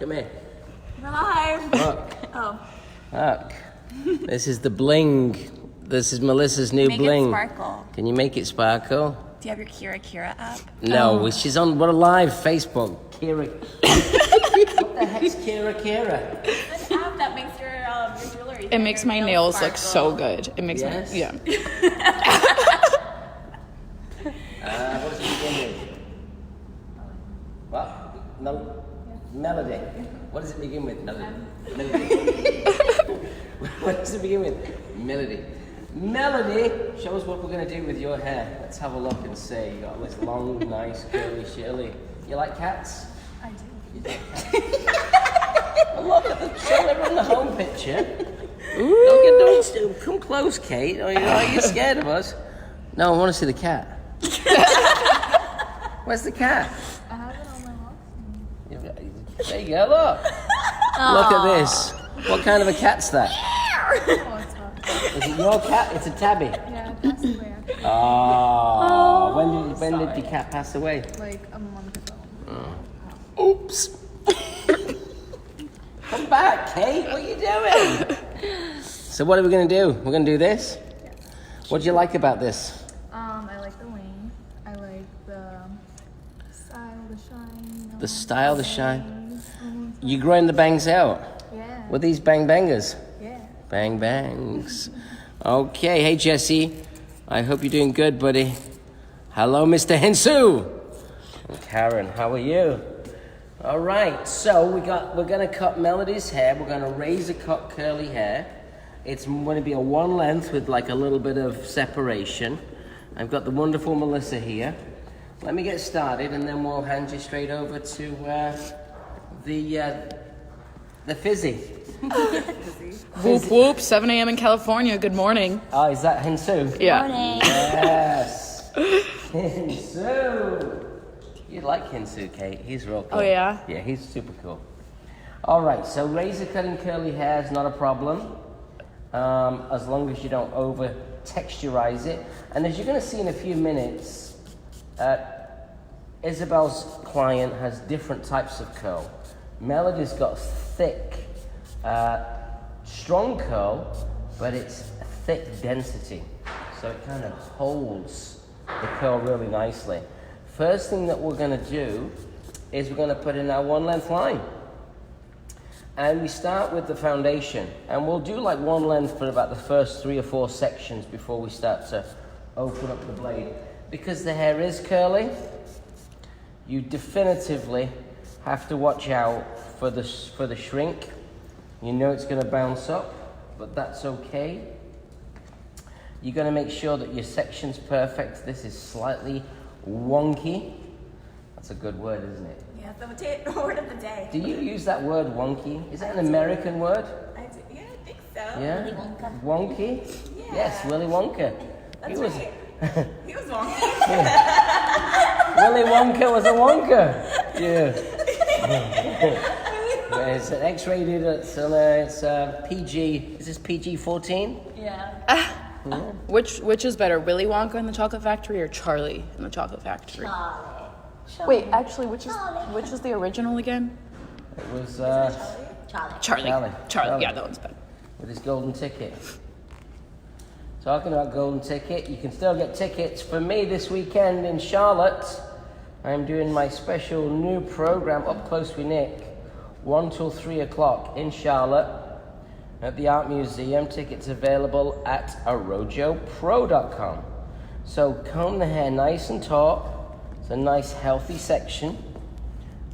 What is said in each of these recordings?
Come here. Live. Look. Oh. Look. This is the bling. This is Melissa's new bling. Make it sparkle. Can you make it sparkle? Do you have your Kira app? No, she's on what a live Facebook. Kira. What the heck's Kira? An app that makes your jewelry. It makes my nails look so good. It makes Yes? my, yeah. What does it begin with? What? No. Melody. What does it begin with? Melody. What does it begin with? Melody. Melody, show us what we're going to do with your hair. Let's have a look and see. You got this long, nice, curly, shirley. You like cats? I do. You like cats? Look at the trailer in the home picture. Don't come close, Kate. Are you scared of us? No, I want to see the cat. Where's the cat? I have it on my house. There you go, look. Look at this. What kind of a cat's that? Oh, it's not. Is it your cat? It's a tabby. Yeah, it passed away. Oh, when did the cat pass away? Like a month ago. Oops. Come back, Kate. What are you doing? So what are we going to do? We're going to do this? Yeah. What do you like about this? I like the wing. I like the style, the shine. The style, the shine. Bangs. You growing the bangs out? Yeah. With these bang bangers? Yeah. Bang bangs. Okay, hey Jesse. I hope you're doing good, buddy. Hello, Mr. Hensu. And Karen, how are you? All right, so we're gonna cut Melody's hair. We're gonna razor cut curly hair. It's going to be a one length with like a little bit of separation. I've got the wonderful Melissa here. Let me get started, and then we'll hand you straight over to the fizzy. Whoop whoop, 7 a.m. in California. Good morning. Oh, is that Hensu? Yeah. Morning. Yes. Hensu. You like Hensu, Kate. He's real cool. Oh, yeah? Yeah, he's super cool. All right, so razor cutting curly hair is not a problem. As long as you don't over texturize it. And as you're going to see in a few minutes, Isabelle's client has different types of curl. Melody's got thick, strong curl, but it's thick density. So it kind of holds the curl really nicely. First thing that we're going to do is we're going to put in our one length line. And we start with the foundation, and we'll do like one length for about the first 3 or 4 sections before we start to open up the blade. Because the hair is curly, you definitively have to watch out for the shrink. You know it's going to bounce up, but that's okay. You're going to make sure that your section's perfect. This is slightly wonky. That's a good word, isn't it? Yeah, the word of the day. Do you use that word wonky? Is that an American word? I do. Yeah, I think so. Yeah? Willy Wonka. Wonky? Yeah. Yes, Willy Wonka. That's he was, right. He was wonky. Willy Wonka was a Wonka. Yeah. It's an X-rated, it's PG, is this PG-14? Yeah. Which is better, Willy Wonka in the Chocolate Factory or Charlie in the Chocolate Factory? Charlie. Wait, actually, which is the original again? It was Charlie. Charlie. Yeah, that one's better. With his golden ticket. Talking about golden ticket, you can still get tickets for me this weekend in Charlotte. I'm doing my special new program, Up Close with Nick, 1 till 3 o'clock in Charlotte at the Art Museum. Tickets available at arojopro.com. So comb the hair nice and taut. It's a nice healthy section.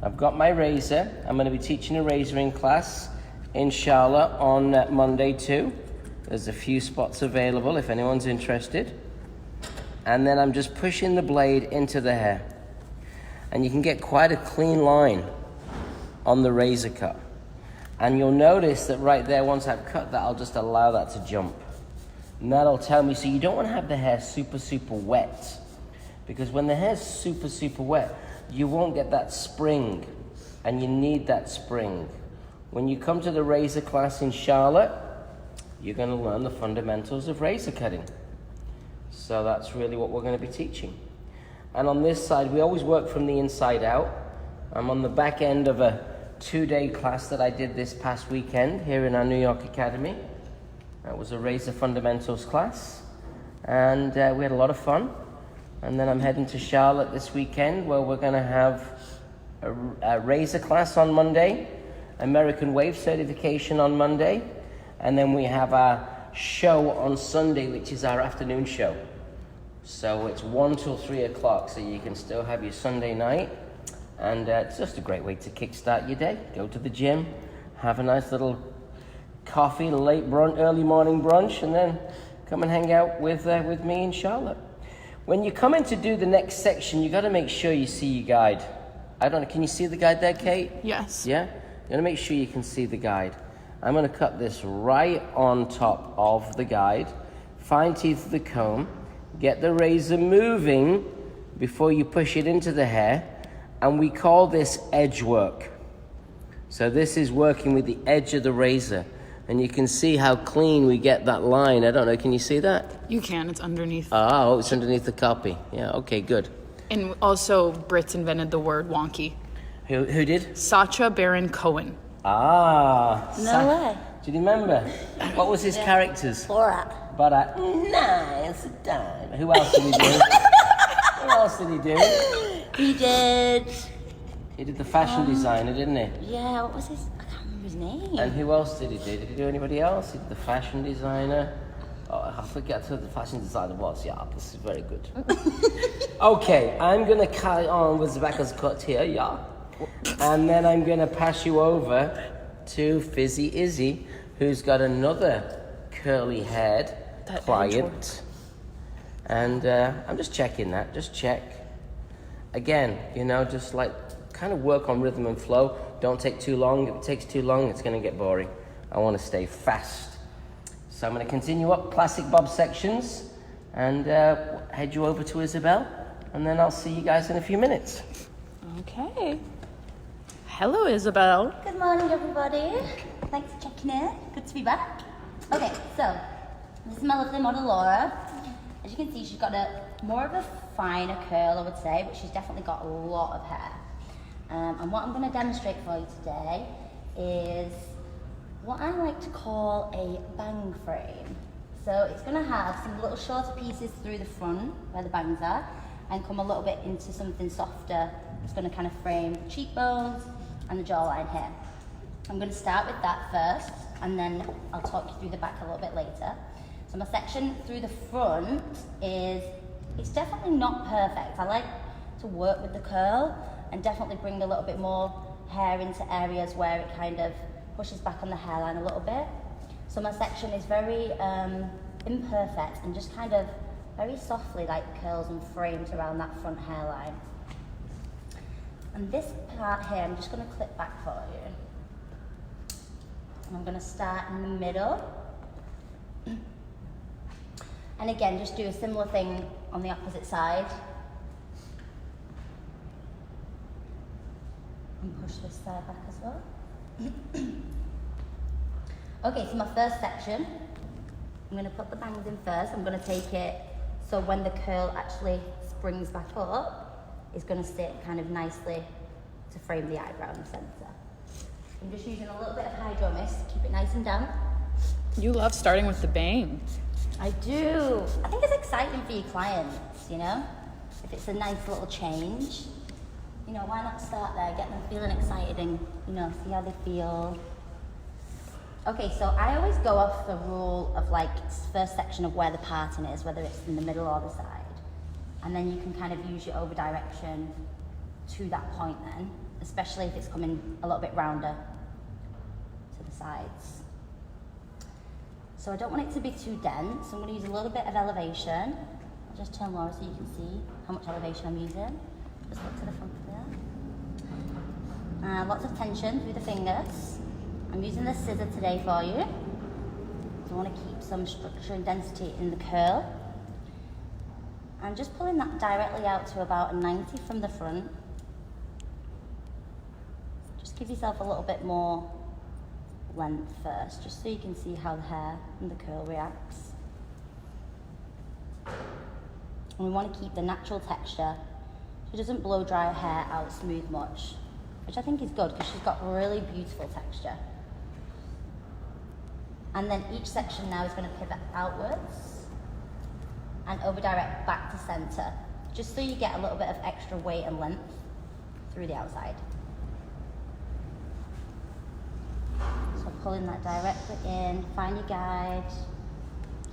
I've got my razor. I'm going to be teaching a razoring class in Charlotte on Monday too. There's a few spots available if anyone's interested. And then I'm just pushing the blade into the hair. And you can get quite a clean line on the razor cut. And you'll notice that right there, once I've cut that, I'll just allow that to jump. And that'll tell me, so you don't want to have the hair super, super wet. Because when the hair's super, super wet, you won't get that spring. And you need that spring. When you come to the razor class in Charlotte, you're going to learn the fundamentals of razor cutting. So that's really what we're going to be teaching. And on this side, we always work from the inside out. I'm on the back end of a 2-day class that I did this past weekend here in our New York Academy. It was a razor fundamentals class, and we had a lot of fun. And then I'm heading to Charlotte this weekend, where we're going to have a razor class on Monday, American Wave certification on Monday, and then we have our show on Sunday, which is our afternoon show. So it's 1 till 3 o'clock, so you can still have your Sunday night. And it's just a great way to kickstart your day. Go to the gym, have a nice little coffee, early morning brunch, and then come and hang out with me in Charlotte. When you come in to do the next section, you got to make sure you see your guide. I don't know, can you see the guide there, Kate? Yes. Yeah? You got to make sure you can see the guide. I'm going to cut this right on top of the guide, fine teeth the comb, get the razor moving before you push it into the hair, and we call this edge work. So this is working with the edge of the razor, and you can see how clean we get that line. I don't know, can you see that? You can, it's underneath. Oh, it's underneath the copy. Yeah, okay, good. And also, Brits invented the word wonky. Who did? Sacha Baron Cohen. Ah. No way. Do you remember? What was his characters? Borat. But nice time. Who else did he do? Who else did he do? He did. He did the fashion designer, didn't he? Yeah, what was his? I can't remember his name. And who else did he do? Did he do anybody else? He did the fashion designer. Oh, I forget who the fashion designer was. Yeah, this is very good. Okay, I'm going to carry on with Rebecca's cut here, yeah. And then I'm going to pass you over to Fizzy Izzy, who's got another curly-haired client. And I'm just checking that, just check. Again, you know, just like kind of work on rhythm and flow. Don't take too long. If it takes too long, it's going to get boring. I want to stay fast. So I'm going to continue up classic bob sections and head you over to Isabelle, and then I'll see you guys in a few minutes. Okay. Hello, Isabelle. Good morning, everybody. Thanks for checking in. Good to be back. Okay, so this is my lovely model Laura. As you can see, she's got more of a finer curl, I would say, but she's definitely got a lot of hair. And what I'm going to demonstrate for you today is what I like to call a bang frame. So it's going to have some little shorter pieces through the front where the bangs are, and come a little bit into something softer. It's going to kind of frame the cheekbones and the jawline here. I'm going to start with that first, and then I'll talk you through the back a little bit later. So my section through the front it's definitely not perfect. I like to work with the curl and definitely bring a little bit more hair into areas where it kind of pushes back on the hairline a little bit. So my section is very imperfect and just kind of very softly like curls and frames around that front hairline. And this part here, I'm just going to clip back for you. And I'm going to start in the middle. And again, just do a similar thing on the opposite side. And push this side back as well. Okay, so my first section, I'm going to put the bangs in first. I'm going to take it so when the curl actually springs back up, it's going to sit kind of nicely to frame the eyebrow in the centre. I'm just using a little bit of hydro mist, keep it nice and damp. You love starting with the bang. I do. I think it's exciting for your clients, you know? If it's a nice little change, you know, why not start there, get them feeling excited and, you know, see how they feel. Okay, so I always go off the rule of like first section of where the parting is, whether it's in the middle or the side. And then you can kind of use your over direction to that point then, especially if it's coming a little bit rounder to the sides. So I don't want it to be too dense, so I'm going to use a little bit of elevation. I'll just turn Laura so you can see how much elevation I'm using. Just look to the front there. Lots of tension through the fingers. I'm using the scissor today for you. So I want to keep some structure and density in the curl. I'm just pulling that directly out to about a 90 from the front. Just give yourself a little bit more length first, just so you can see how the hair and the curl reacts. And we want to keep the natural texture so it doesn't blow dry hair out smooth much which I think is good because she's got really beautiful texture. And then each section now is going to pivot outwards and over direct back to center, just so you get a little bit of extra weight and length through the outside. So pulling that directly in, find your guide,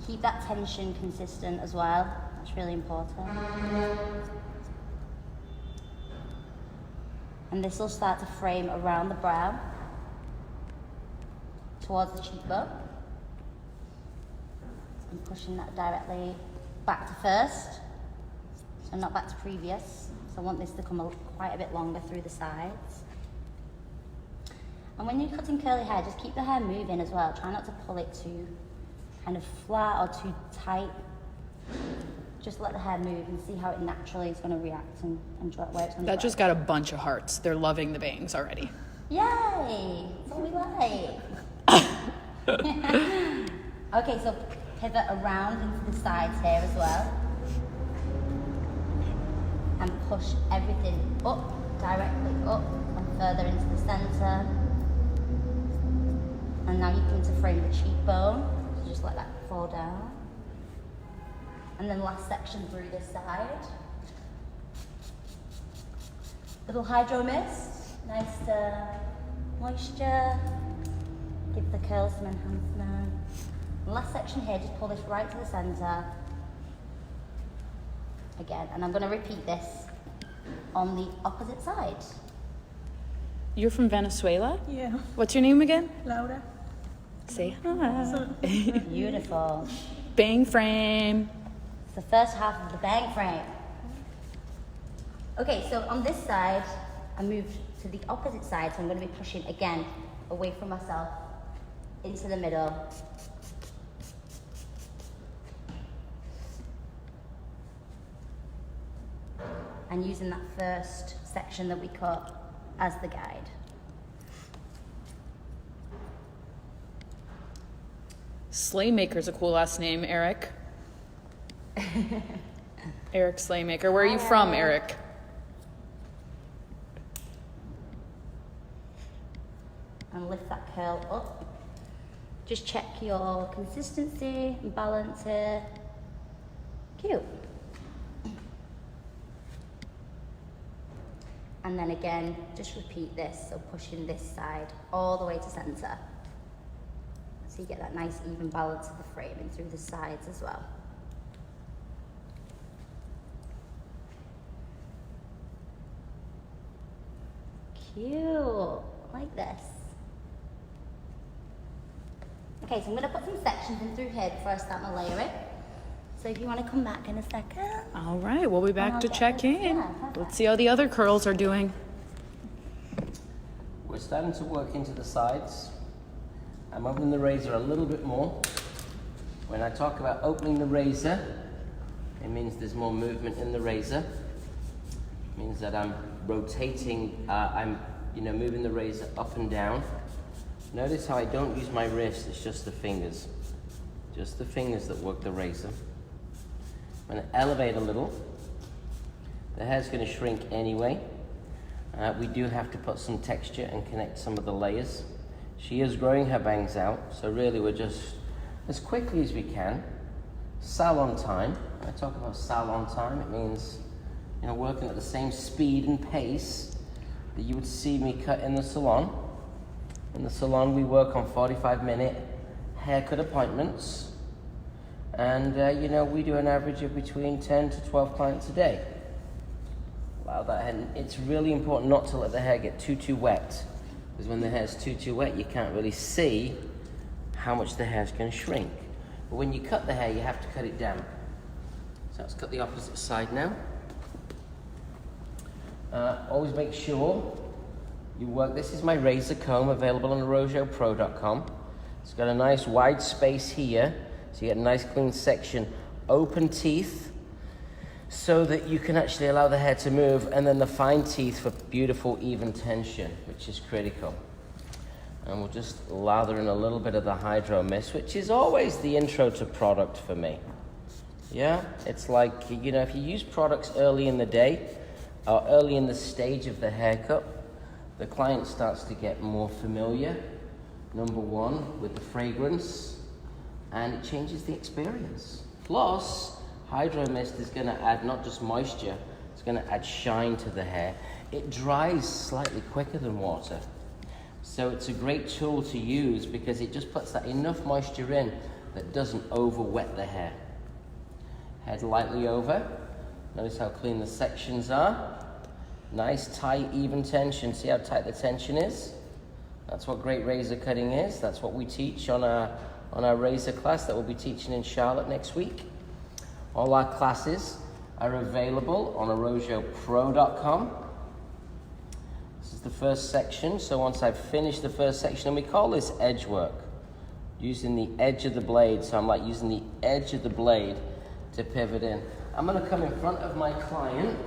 keep that tension consistent as well, that's really important. And this will start to frame around the brow, towards the cheekbone. And pushing that directly back to first, so not back to previous. So I want this to come quite a bit longer through the sides. And when you're cutting curly hair, just keep the hair moving as well. Try not to pull it too kind of flat or too tight. Just let the hair move and see how it naturally is going to react and where it's going to That just got a bunch of hearts. They're loving the bangs already. Yay! That's what we like. Okay, so pivot around into the sides here as well. And push everything up, directly up, and further into the center. And now you come to frame the cheekbone. So just let that fall down. And then last section through this side. Little hydro mist, nice moisture. Give the curls some enhancement. And last section here, just pull this right to the center. Again, and I'm going to repeat this on the opposite side. You're from Venezuela? Yeah. What's your name again? Laura. Say hi. Beautiful. Bang frame. It's the first half of the bang frame. Okay, so on this side, I moved to the opposite side, so I'm going to be pushing again away from myself into the middle. And using that first section that we cut as the guide. Slaymaker's a cool last name, Eric. Eric Slaymaker. Where are you from, Eric? And lift that curl up. Just check your consistency and balance here. Cute. And then again, just repeat this, so pushing this side all the way to center. So you get that nice even balance of the framing through the sides as well. Cute, like this. Okay, so I'm gonna put some sections in through here before I start my layering. So if you want to come back in a second. All right, we'll be back I'll to get check this. in. Yeah, perfect. Let's see how the other curls are doing. We're starting to work into the sides. I'm opening the razor a little bit more. When I talk about opening the razor, it means there's more movement in the razor. It means that I'm rotating, moving the razor up and down. Notice how I don't use my wrist, it's just the fingers. Just the fingers that work the razor. I'm going to elevate a little. The hair's going to shrink anyway. We do have to put some texture and connect some of the layers. She is growing her bangs out, so really we're just, as quickly as we can, salon time. When I talk about salon time, it means, working at the same speed and pace that you would see me cut in the salon. In the salon, we work on 45-minute haircut appointments. And, we do an average of between 10 to 12 clients a day. Allow that, and it's really important not to let the hair get too wet. Because when the hair's too wet, you can't really see how much the hair's going to shrink. But when you cut the hair, you have to cut it down. So let's cut the opposite side now. Always make sure you work. This is my razor comb available on rojopro.com. It's got a nice wide space here, so you get a nice clean section. Open teeth, so that you can actually allow the hair to move, and then the fine teeth for beautiful even tension, which is critical. And we'll just lather in a little bit of the hydro mist, which is always the intro to product for me. Yeah, it's like, if you use products early in the day or early in the stage of the haircut, the client starts to get more familiar, number one, with the fragrance, and it changes the experience. Plus, Hydro Mist is going to add not just moisture, it's going to add shine to the hair. It dries slightly quicker than water. So it's a great tool to use because it just puts that enough moisture in that doesn't over wet the hair. Head lightly over. Notice how clean the sections are. Nice, tight, even tension. See how tight the tension is? That's what great razor cutting is. That's what we teach on our razor class that we'll be teaching in Charlotte next week. All our classes are available on arojopro.com. This is the first section. So once I've finished the first section, and we call this edge work, using the edge of the blade. So I'm like using the edge of the blade to pivot in. I'm going to come in front of my client,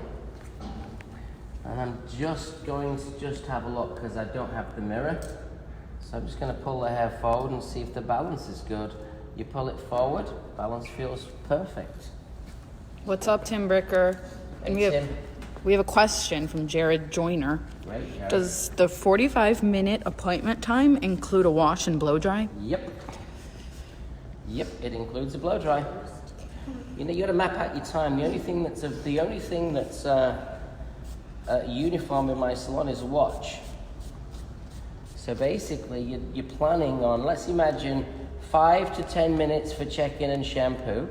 and I'm just going to have a look because I don't have the mirror. So I'm just going to pull the hair forward and see if the balance is good. You pull it forward, balance feels perfect. What's up, Tim Bricker? And Hey, we have a question from Jared Joyner. Right, Jared. Does the 45-minute appointment time include a wash and blow dry? Yep, it includes a blow dry. You know, you got to map out your time. The only thing that's uniform in my salon is a watch. So basically, you're planning on, let's imagine 5 to 10 minutes for check-in and shampoo,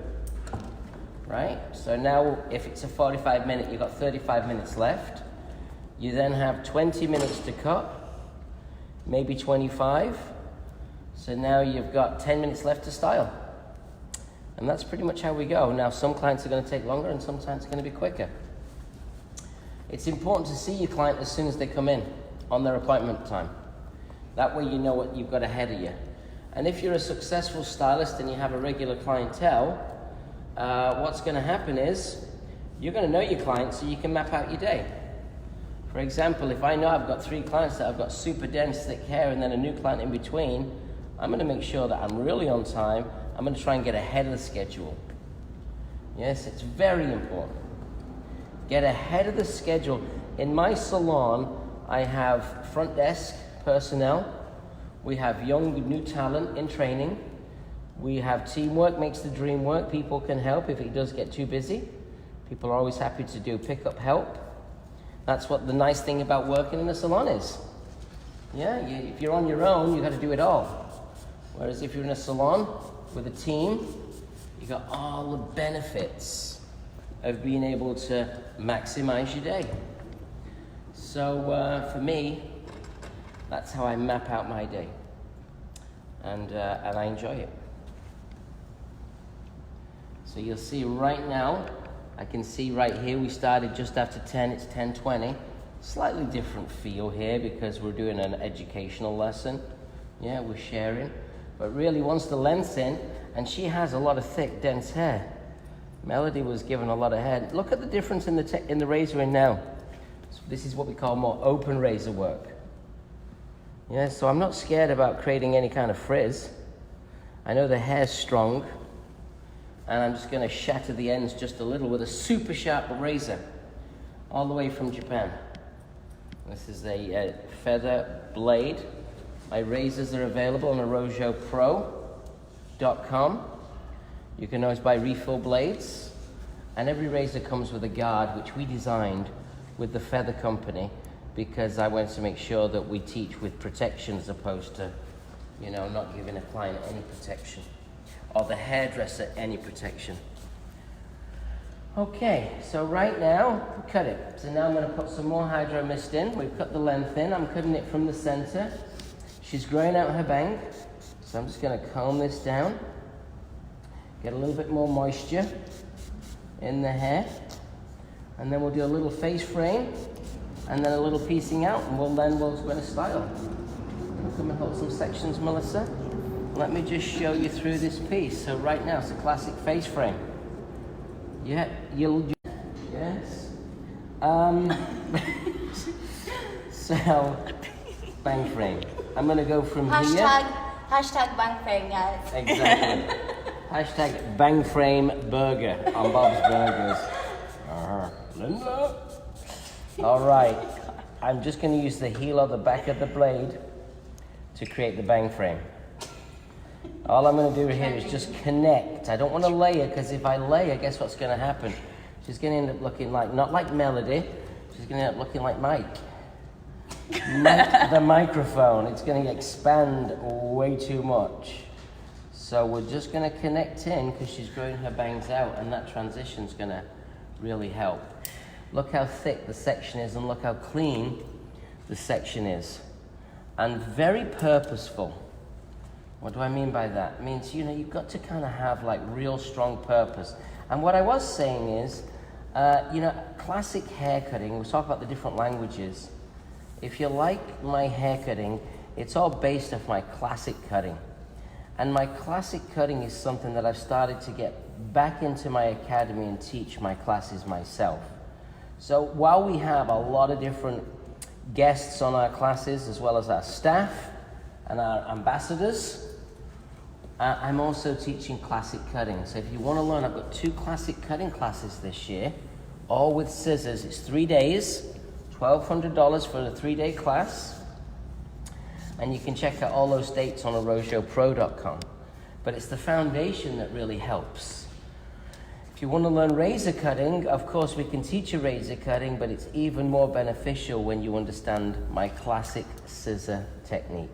right? So now, if it's a 45-minute, you've got 35 minutes left. You then have 20 minutes to cut, maybe 25. So now you've got 10 minutes left to style. And that's pretty much how we go. Now, some clients are going to take longer and some clients are going to be quicker. It's important to see your client as soon as they come in on their appointment time. That way you know what you've got ahead of you. And if you're a successful stylist and you have a regular clientele, what's going to happen is you're going to know your client so you can map out your day. For example, if I know I've got 3 clients that have got super dense, thick hair and then a new client in between, I'm going to make sure that I'm really on time. I'm going to try and get ahead of the schedule. Yes, it's very important. Get ahead of the schedule. In my salon, I have front desk personnel. We have young, new talent in training. We have teamwork makes the dream work. People can help if it does get too busy. People are always happy to do pick-up help. That's what the nice thing about working in a salon is. Yeah, if you're on your own, you got to do it all. Whereas if you're in a salon with a team, you got all the benefits of being able to maximize your day. So for me, that's how I map out my day, and I enjoy it. So you'll see right now, I can see right here we started just after 10, it's 10:20. Slightly different feel here because we're doing an educational lesson. Yeah, we're sharing. But really, once the length's in, and she has a lot of thick, dense hair. Melody was given a lot of hair. Look at the difference in the razor in now. So this is what we call more open razor work. Yeah, so I'm not scared about creating any kind of frizz. I know the hair's strong, and I'm just going to shatter the ends just a little with a super sharp razor, all the way from Japan. This is a feather blade. My razors are available on arojopro.com. You can always buy refill blades, and every razor comes with a guard, which we designed with the feather company, because I wanted to make sure that we teach with protection as opposed to, not giving a client any protection, or the hairdresser any protection. Okay, so right now, cut it. So now I'm going to put some more Hydro Mist in. We've cut the length in. I'm cutting it from the center. She's growing out her bang, so I'm just going to comb this down. Get a little bit more moisture in the hair. And then we'll do a little face frame, and then a little piecing out, and we're going to style. Come and hold some sections, Melissa. Let me just show you through this piece. So right now, it's a classic face frame. Yeah, yes. So, bang frame. I'm going to go from here. Hashtag bang frame, guys. Exactly. Hashtag bang frame burger on Bob's Burgers. Linda. All right. I'm just going to use the heel or the back of the blade to create the bang frame. All I'm going to do here is just connect. I don't want to layer, because if I layer, guess what's going to happen? She's going to end up looking like, not like Melody, she's going to end up looking like Mike. The microphone. It's going to expand way too much. So we're just going to connect in, because she's growing her bangs out, and that transition's going to really help. Look how thick the section is, and look how clean the section is. And very purposeful. What do I mean by that? It means, you know, you've got to kind of have like real strong purpose. And what I was saying is, you know, classic hair cutting, we talk about the different languages. If you like my hair cutting, it's all based off my classic cutting. And my classic cutting is something that I've started to get back into my academy and teach my classes myself. So while we have a lot of different guests on our classes, as well as our staff and our ambassadors, I'm also teaching classic cutting. So if you want to learn, I've got 2 classic cutting classes this year, all with scissors. It's 3 days, $1,200 for a 3-day class. And you can check out all those dates on arrojopro.com. But it's the foundation that really helps. If you want to learn razor cutting, of course we can teach you razor cutting, but it's even more beneficial when you understand my classic scissor technique.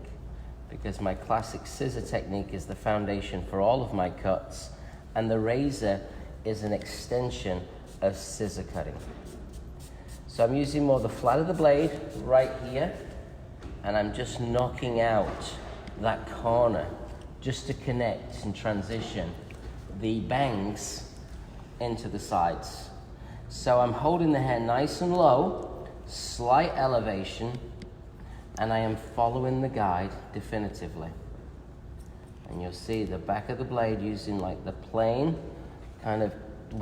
Because my classic scissor technique is the foundation for all of my cuts, and the razor is an extension of scissor cutting. So I'm using more the flat of the blade right here, and I'm just knocking out that corner just to connect and transition the bangs into the sides. So I'm holding the hair nice and low, slight elevation, and I am following the guide definitively. And you'll see the back of the blade using like the plane kind of,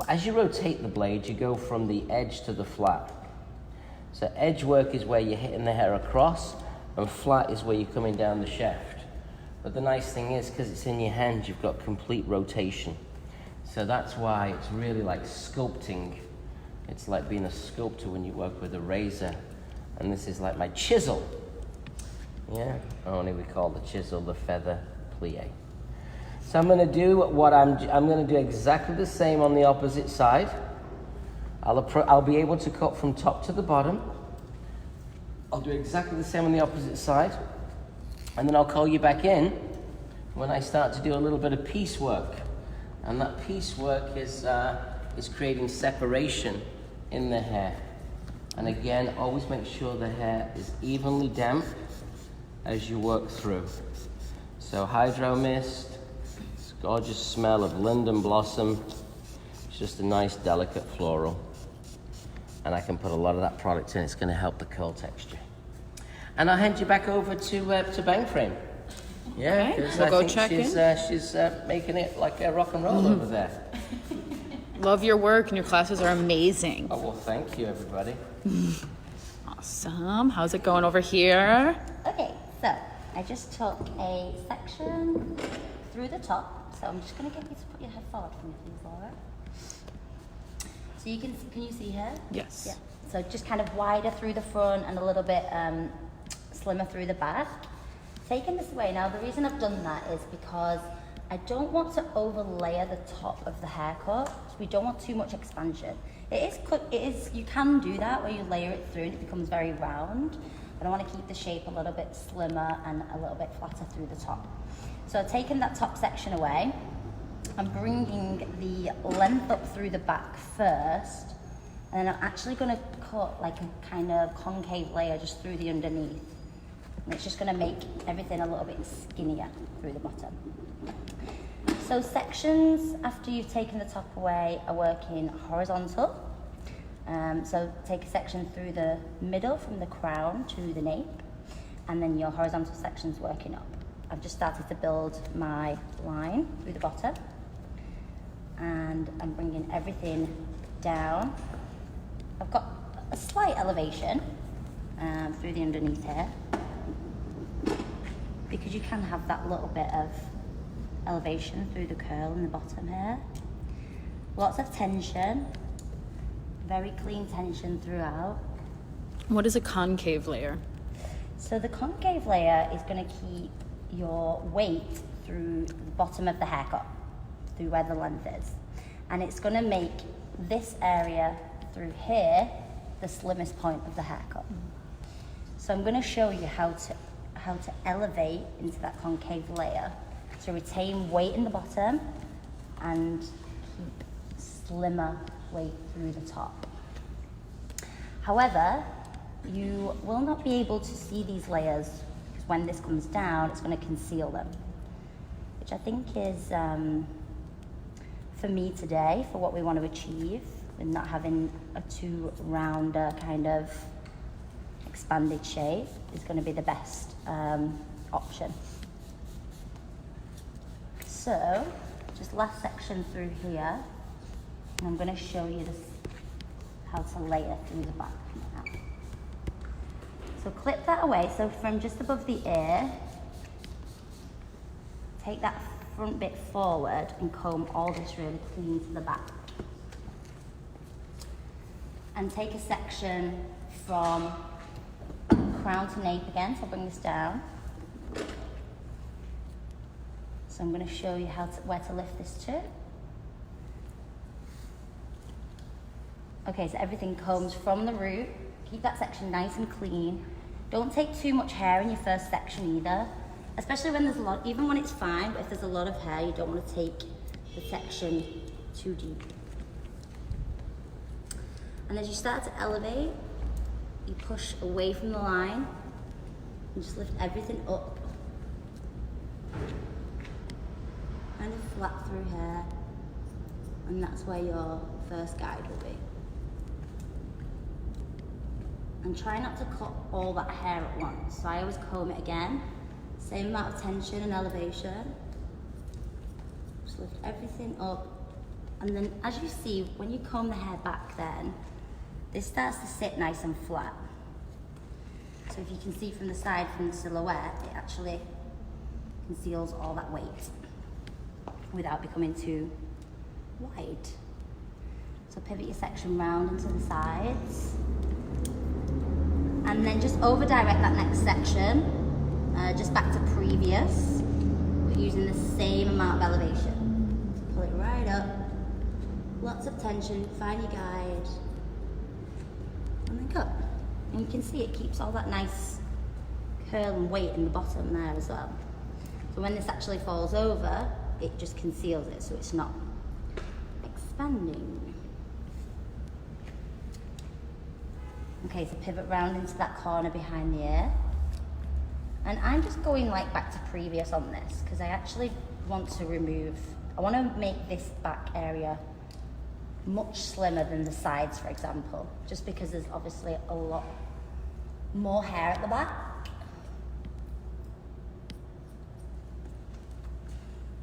as you rotate the blade, you go from the edge to the flat. So edge work is where you're hitting the hair across, and flat is where you're coming down the shaft. But the nice thing is, because it's in your hand, you've got complete rotation. So that's why it's really like sculpting. It's like being a sculptor when you work with a razor. And this is like my chisel. Yeah, only we call the chisel the feather plie. So I'm going to do what I'm going to do exactly the same on the opposite side. I'll be able to cut from top to the bottom. I'll do exactly the same on the opposite side, and then I'll call you back in when I start to do a little bit of piecework. And that piecework is creating separation in the hair. And again, always make sure the hair is evenly damp as you work through. So hydro mist, this gorgeous smell of linden blossom. It's just a nice delicate floral. And I can put a lot of that product in. It's going to help the curl texture. And I'll hand you back over to Bang Frame. Yeah, Okay, because we'll I go think check she's making it like a rock and roll over there. Love your work, and your classes are amazing. Oh, well, thank you, everybody. Awesome. How's it going over here? Okay, so I just took a section through the top. So I'm just going to get you to put your head forward for me, please, Laura. So you can you see her? Yes. Yeah. So just kind of wider through the front and a little bit slimmer through the back. Taking this away, now the reason I've done that is because I don't want to overlayer the top of the haircut. So we don't want too much expansion. It is, you can do that where you layer it through and it becomes very round, but I want to keep the shape a little bit slimmer and a little bit flatter through the top. So taking that top section away, I'm bringing the length up through the back first, and then I'm actually going to cut like a kind of concave layer just through the underneath. And it's just going to make everything a little bit skinnier through the bottom. So sections, after you've taken the top away, are working horizontal. So take a section through the middle from the crown to the nape, and then your horizontal section's working up. I've just started to build my line through the bottom, and I'm bringing everything down. I've got a slight elevation through the underneath here, because you can have that little bit of elevation through the curl in the bottom here. Lots of tension, very clean tension throughout. What is a concave layer? So the concave layer is going to keep your weight through the bottom of the haircut, through where the length is. And it's going to make this area through here the slimmest point of the haircut. So I'm going to show you how to elevate into that concave layer to retain weight in the bottom and keep slimmer weight through the top. However, you will not be able to see these layers because when this comes down, it's going to conceal them, which I think is, for me today, for what we want to achieve, and not having a too rounder kind of expanded shape is going to be the best option. So, just last section through here, and I'm going to show you this, how to layer through the back now. So clip that away, so from just above the ear, take that front bit forward and comb all this really clean to the back. And take a section from crown to nape again, so I'll bring this down. So I'm going to show you where to lift this to. Okay, so everything combs from the root. Keep that section nice and clean. Don't take too much hair in your first section either, especially when there's a lot, even when it's fine, but if there's a lot of hair, you don't want to take the section too deep. And as you start to elevate, you push away from the line and just lift everything up. Kind of flat through here, and that's where your first guide will be. And try not to cut all that hair at once. So I always comb it again. Same amount of tension and elevation. Just lift everything up. And then as you see, when you comb the hair back then, this starts to sit nice and flat. So if you can see from the side, from the silhouette, it actually conceals all that weight without becoming too wide. So pivot your section round into the sides. And then just over direct that next section, just back to previous, but using the same amount of elevation. So pull it right up, lots of tension, find your guide, and then cut. And you can see it keeps all that nice curl and weight in the bottom there as well. So when this actually falls over, it just conceals it so it's not expanding. Okay, so pivot round into that corner behind the ear. And I'm just going like back to previous on this because I actually want to I want to make this back area much slimmer than the sides, for example, just because there's obviously a lot more hair at the back.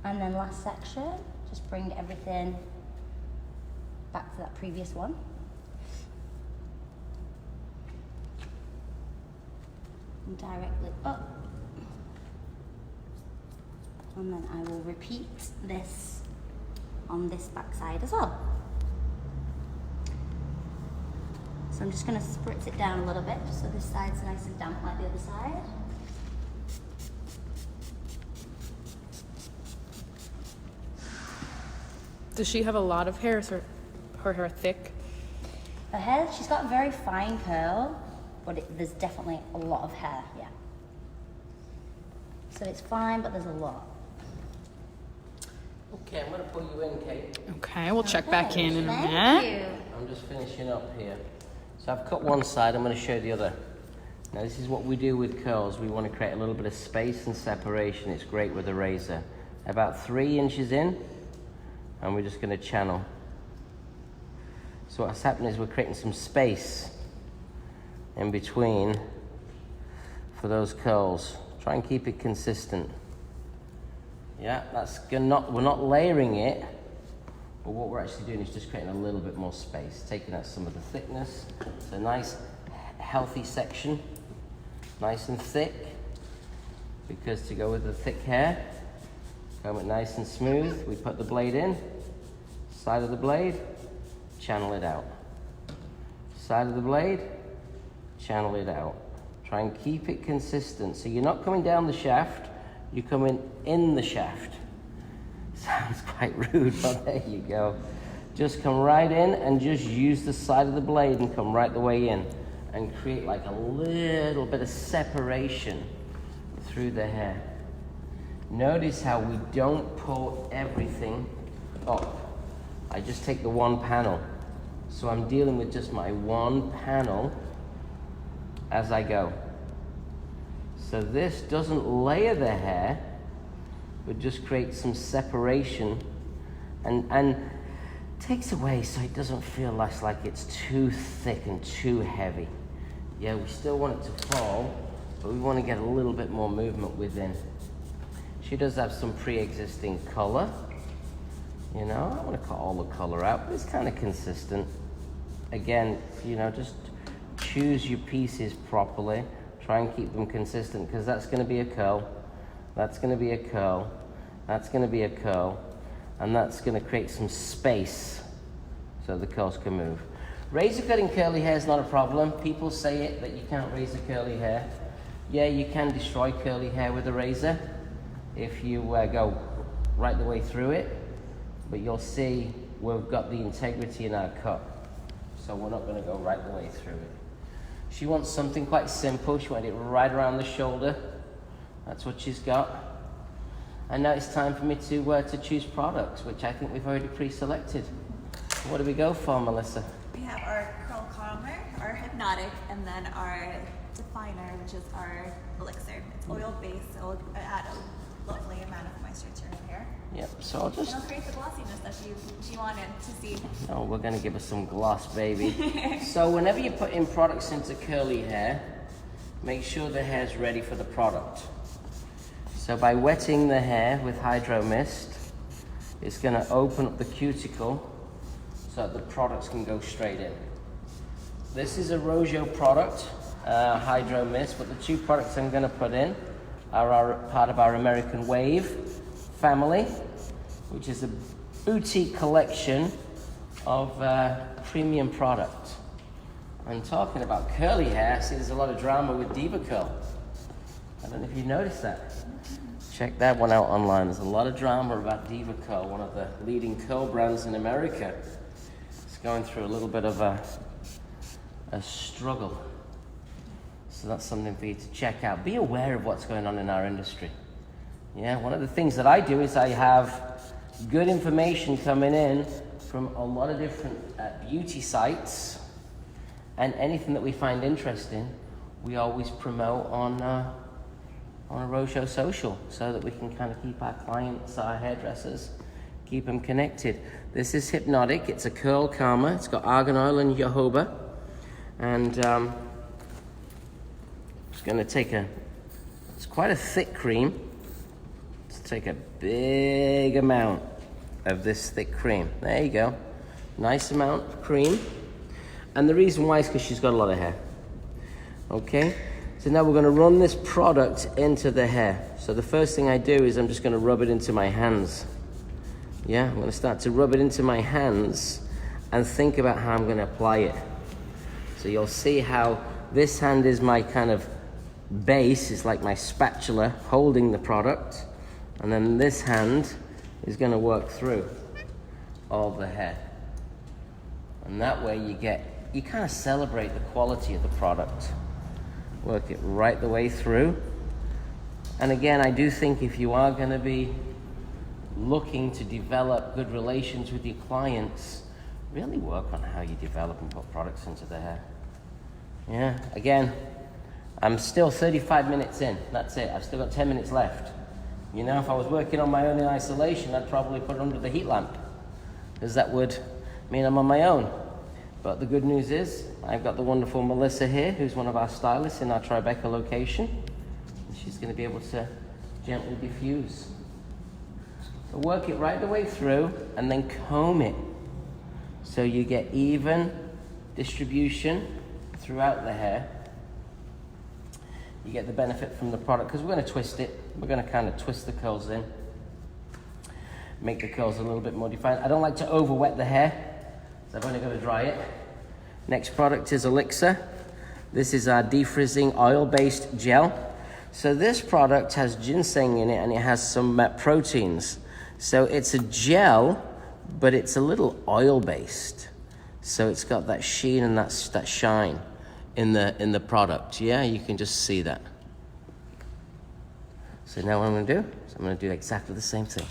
And then last section, just bring everything back to that previous one. And directly up. And then I will repeat this on this back side as well. So I'm just going to spritz it down a little bit just so this side's nice and damp like the other side. Does she have a lot of hair? Is her hair thick? Her hair, she's got a very fine curl, but there's definitely a lot of hair, yeah. So it's fine, but there's a lot. Okay, I'm going to pull you in, Kate. Okay, we'll check back in a Thank minute. you. I'm just finishing up here. So I've cut one side, I'm going to show the other. Now this is what we do with curls. We want to create a little bit of space and separation. It's great with a razor. About 3 inches in, and we're just going to channel. So what's happening is we're creating some space in between for those curls. Try and keep it consistent. Yeah, we're not layering it, but what we're actually doing is just creating a little bit more space, taking out some of the thickness. It's a nice, healthy section, nice and thick, because to go with the thick hair, comb it nice and smooth, we put the blade in, side of the blade, channel it out. Side of the blade, channel it out. Try and keep it consistent. So you're not coming down the shaft, you're coming in the shaft. Sounds quite rude, but there you go. Just come right in and just use the side of the blade and come right the way in and create like a little bit of separation through the hair. Notice how we don't pull everything up. I just take the one panel. So I'm dealing with just my one panel as I go. So this doesn't layer the hair, but just creates some separation and takes away so it doesn't feel less like it's too thick and too heavy. Yeah, we still want it to fall, but we want to get a little bit more movement within. She does have some pre-existing color. You know, I don't want to cut all the color out, but it's kind of consistent. Again, you know, just choose your pieces properly. Try and keep them consistent, because that's going to be a curl, that's going to be a curl, that's going to be a curl, and that's going to create some space so the curls can move. Razor cutting curly hair is not a problem. People say it that you can't razor curly hair. Yeah, you can destroy curly hair with a razor if you go right the way through it, but you'll see we've got the integrity in our cut, so we're not going to go right the way through it. She wants something quite simple. She wanted it right around the shoulder. That's what she's got. And now it's time for me to choose products, which I think we've already pre-selected. What do we go for, Melissa? We have our curl calmer, our hypnotic, and then our definer, which is our elixir. It's oil-based, so it'll add a lovely amount of moisture to her hair. Yep, so I'll just... It'll create the glossiness that she wanted to see. Oh, we're going to give her some gloss, baby. So whenever you put in products into curly hair, make sure the hair's ready for the product. So by wetting the hair with hydro mist, it's going to open up the cuticle so that the products can go straight in. This is a Rojo product, hydro mist, but the two products I'm going to put in are part of our American Wave family, which is a boutique collection of premium product. And talking about curly hair, I see there's a lot of drama with Diva Curl. I don't know if you noticed that. Check that one out online. There's a lot of drama about Diva Curl, one of the leading curl brands in America. It's going through a little bit of a struggle. So that's something for you to check out. Be aware of what's going on in our industry. Yeah, one of the things that I do is I have good information coming in from a lot of different beauty sites, and anything that we find interesting, we always promote on a Rojo social, so that we can kind of keep our clients, our hairdressers, keep them connected. This is hypnotic. It's a curl calmer. It's got argan oil and jojoba, and just going to take it's quite a thick cream. Take a big amount of this thick cream. There you go. Nice amount of cream. And the reason why is because she's got a lot of hair. Okay? So now we're going to run this product into the hair. So the first thing I do is I'm just going to rub it into my hands. Yeah, I'm going to start to rub it into my hands and think about how I'm going to apply it. So you'll see how this hand is my kind of base, is like my spatula holding the product. And then this hand is going to work through all the hair. And that way you kind of celebrate the quality of the product. Work it right the way through. And again, I do think if you are going to be looking to develop good relations with your clients, really work on how you develop and put products into the hair. Yeah, again, I'm still 35 minutes in. That's it. I've still got 10 minutes left. You know, if I was working on my own in isolation, I'd probably put it under the heat lamp, because that would mean I'm on my own. But the good news is, I've got the wonderful Melissa here, who's one of our stylists in our Tribeca location. And she's going to be able to gently diffuse. So work it right the way through, and then comb it, so you get even distribution throughout the hair. You get the benefit from the product, because we're going to twist it. We're going to kind of twist the curls in, make the curls a little bit more defined. I don't like to over wet the hair, so I've only got to dry it. Next product is Elixir. This is our defrizzing oil-based gel. So this product has ginseng in it, and it has some proteins. So it's a gel, but it's a little oil-based. So it's got that sheen and that shine in the product. Yeah, you can just see that. So now what I'm going to do is I'm going to do exactly the same thing.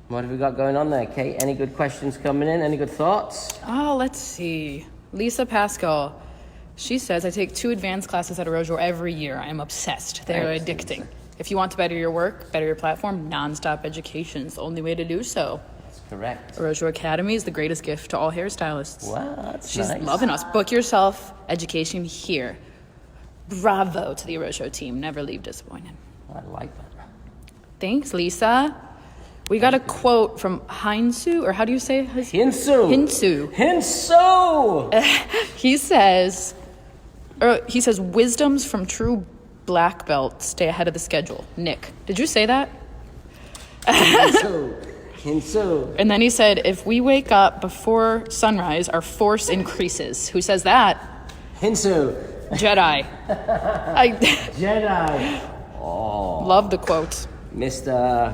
What have we got going on there, Kate? Any good questions coming in? Any good thoughts? Oh, let's see. Lisa Pascal. She says, I take 2 advanced classes at Arrojo every year. I am obsessed. They are addicting. If you want to better your work, better your platform, nonstop education is the only way to do so. That's correct. Arrojo Academy is the greatest gift to all hairstylists. Wow, that's She's nice. loving us. Book yourself education here. Bravo to the Arrojo team. Never leave disappointed. I like that. Thanks, Lisa. We got a quote from Heinsu, or how do you say his? Hinsu. He says, wisdoms from true black belts stay ahead of the schedule. Nick, did you say that? Hinsu. And then he said, if we wake up before sunrise, our force increases. Who says that? Hinsu. Jedi. Jedi. Love the quote. Mr.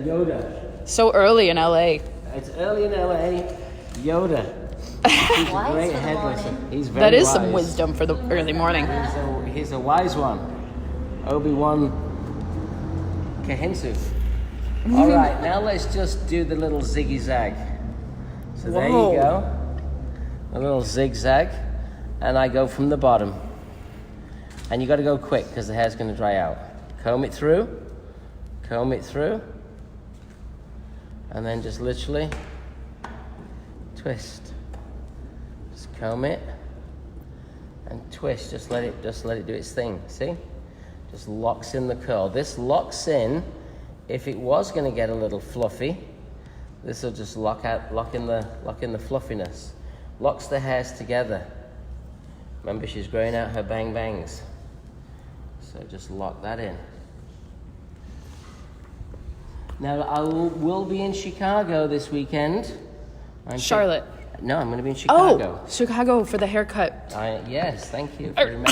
Yoda. So early in LA. It's early in LA. Yoda. He's a Wise great for the headless. morning. He's very That is wise. some wisdom for the early morning. He's a wise one. Obi-Wan Kahinsu. All right, now let's just do the little ziggy zag. So there Whoa. you go. A little zigzag. And I go from the bottom. And you got to go quick because the hair's going to dry out. Comb it through. And then just literally twist. Just comb it and twist. Just let it do its thing. See? Just locks in the curl. This locks in. If it was going to get a little fluffy, this will just lock in the fluffiness. Locks the hairs together. Remember, she's growing out her bang bangs. So just lock that in. Now, I will be in Chicago this weekend. Charlotte. No, I'm going to be in Chicago. Oh, Chicago for the haircut. Yes, thank you for remembering.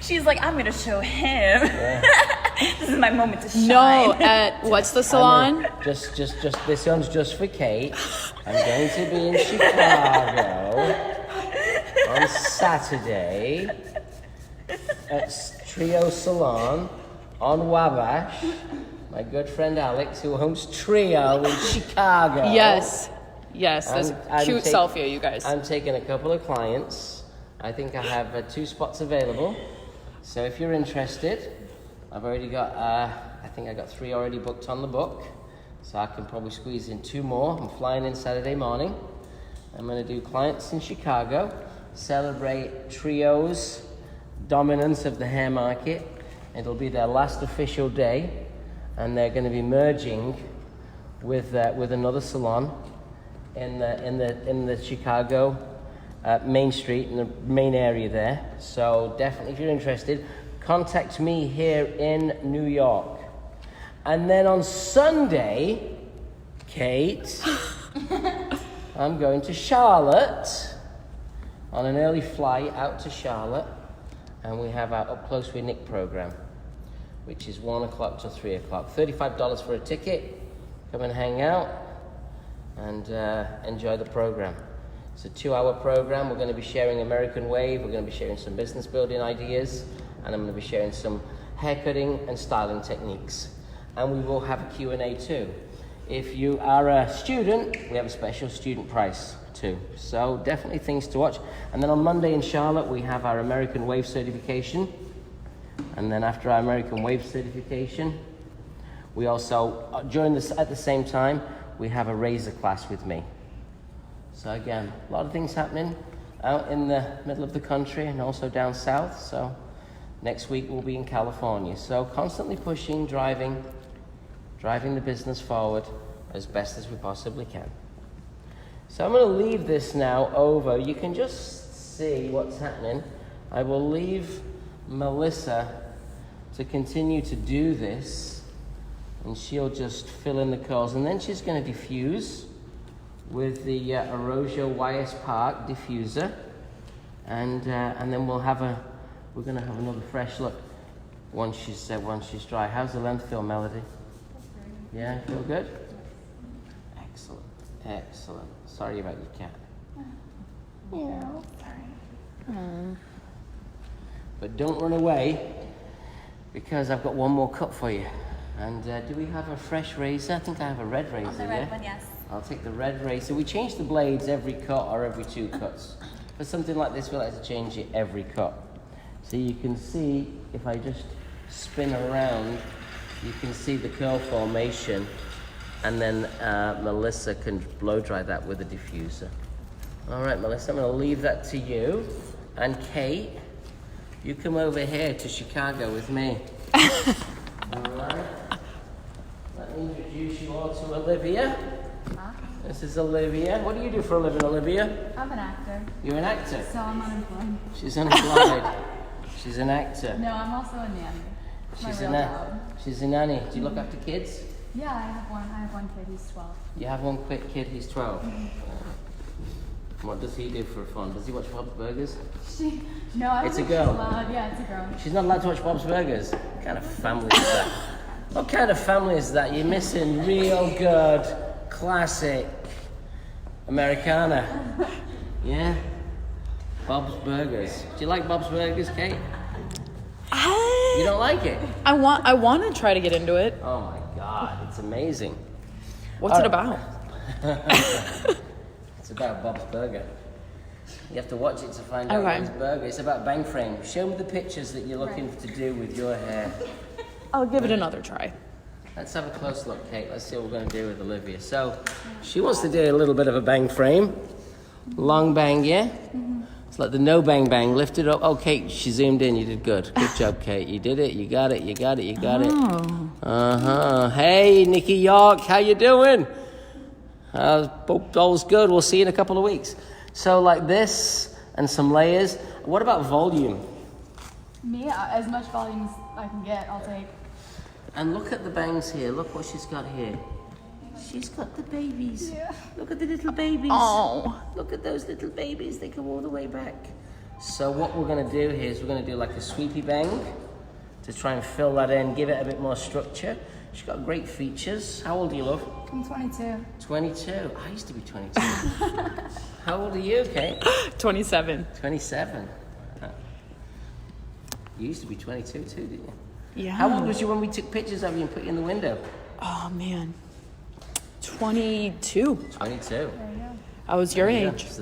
She's like, I'm going to show him. This is my moment to shine. No, at what's the salon? Just this one's just for Kate. I'm going to be in Chicago on Saturday at Trio Salon on Wabash. My good friend Alex, who owns Trio in Chicago. Yes, there's a cute selfie of you guys. I'm taking a couple of clients. I think I have 2 spots available. So if you're interested, I've already got, I think I got 3 already booked on the book. So I can probably squeeze in 2 more. I'm flying in Saturday morning. I'm going to do clients in Chicago, celebrate Trio's dominance of the hair market. It'll be their last official day, and they're going to be merging with another salon in the Chicago Main Street, in the main area there. So definitely, if you're interested, contact me here in New York. And then on Sunday, Kate, I'm going to Charlotte on an early flight out to Charlotte, and we have our Up Close with Nick program, which is 1 o'clock to 3 o'clock. $35 for a ticket. Come and hang out and enjoy the program. It's a 2-hour program. We're going to be sharing American Wave. We're going to be sharing some business building ideas, and I'm going to be sharing some haircutting and styling techniques. And we will have a Q&A too. If you are a student, we have a special student price too. So definitely things to watch. And then on Monday in Charlotte, we have our American Wave certification. And then after our American Wave certification, we also, at the same time, we have a razor class with me. So again, a lot of things happening out in the middle of the country and also down south. So next week we'll be in California. So constantly pushing, driving the business forward as best as we possibly can. So I'm going to leave this now over. You can just see what's happening. I will leave Melissa to continue to do this, and she'll just fill in the curls, and then she's going to diffuse with the Arrojo Wyeth Park diffuser, and then we're gonna have another fresh look once she's dry. How's the length feel, Melody? Yeah, feel good? Excellent. Sorry about your cat. Yeah. But don't run away, because I've got one more cut for you. And do we have a fresh razor? I think I have a red razor, On the red one, yes. I'll take the red razor. We change the blades every cut or every 2 cuts. For something like this, we like to change it every cut. So you can see, if I just spin around, you can see the curl formation, and then Melissa can blow dry that with a diffuser. All right, Melissa, I'm gonna leave that to you. And Kate, you come over here to Chicago with me. All right. Let me introduce you all to Olivia. This is Olivia. What do you do for a living, Olivia? I'm an actor, You're an actor. so I'm unemployed. She's unemployed. She's an actor. No, I'm also a nanny. It's my She's real job. She's a nanny. Do you look after kids? Yeah, I have one kid. He's 12. You have one quick kid. He's 12. What does he do for fun? Does he watch Bob's Burgers? No, I It's a was girl. allowed. Yeah, it's a girl. She's not allowed to watch Bob's Burgers. What kind of family is that? What kind of family is that? You're missing real good, classic Americana. Yeah? Bob's Burgers. Do you like Bob's Burgers, Kate? You don't like it? I want to try to get into it. Oh my God, it's amazing. What's it All right. about? It's about Bob's Burger. You have to watch it to find out Okay. Bob's Burger. It's about bang frame. Show me the pictures that you're looking to do with your hair. I'll give it another try. Let's have a close look, Kate. Let's see what we're going to do with Olivia. So, she wants to do a little bit of a bang frame. Long bang, yeah? It's like the no bang bang. Lift it up. Oh, Kate, she zoomed in. You did good. Good job, Kate. You did it. You got it. You got it. You got it. Uh-huh. Hey, Nikki York. How you doing? Hope all's good. We'll see you in a couple of weeks. So, like this and some layers. What about volume? Me, as much volume as I can get, I'll take. And look at the bangs here. Look what she's got here. She's got the babies. Yeah. Look at the little babies. Oh. Look at those little babies. They go all the way back. So what we're going to do here is we're going to do like a sweepy bang to try and fill that in, give it a bit more structure. She's got great features. How old are you, love? I'm 22. 22. I used to be 22. How old are you, Kate? 27. 27. You used to be 22 too, didn't you? Yeah. How old was you when we took pictures of you and put you in the window? Oh man. 22. 22. There you go. I was your Yeah, age. it's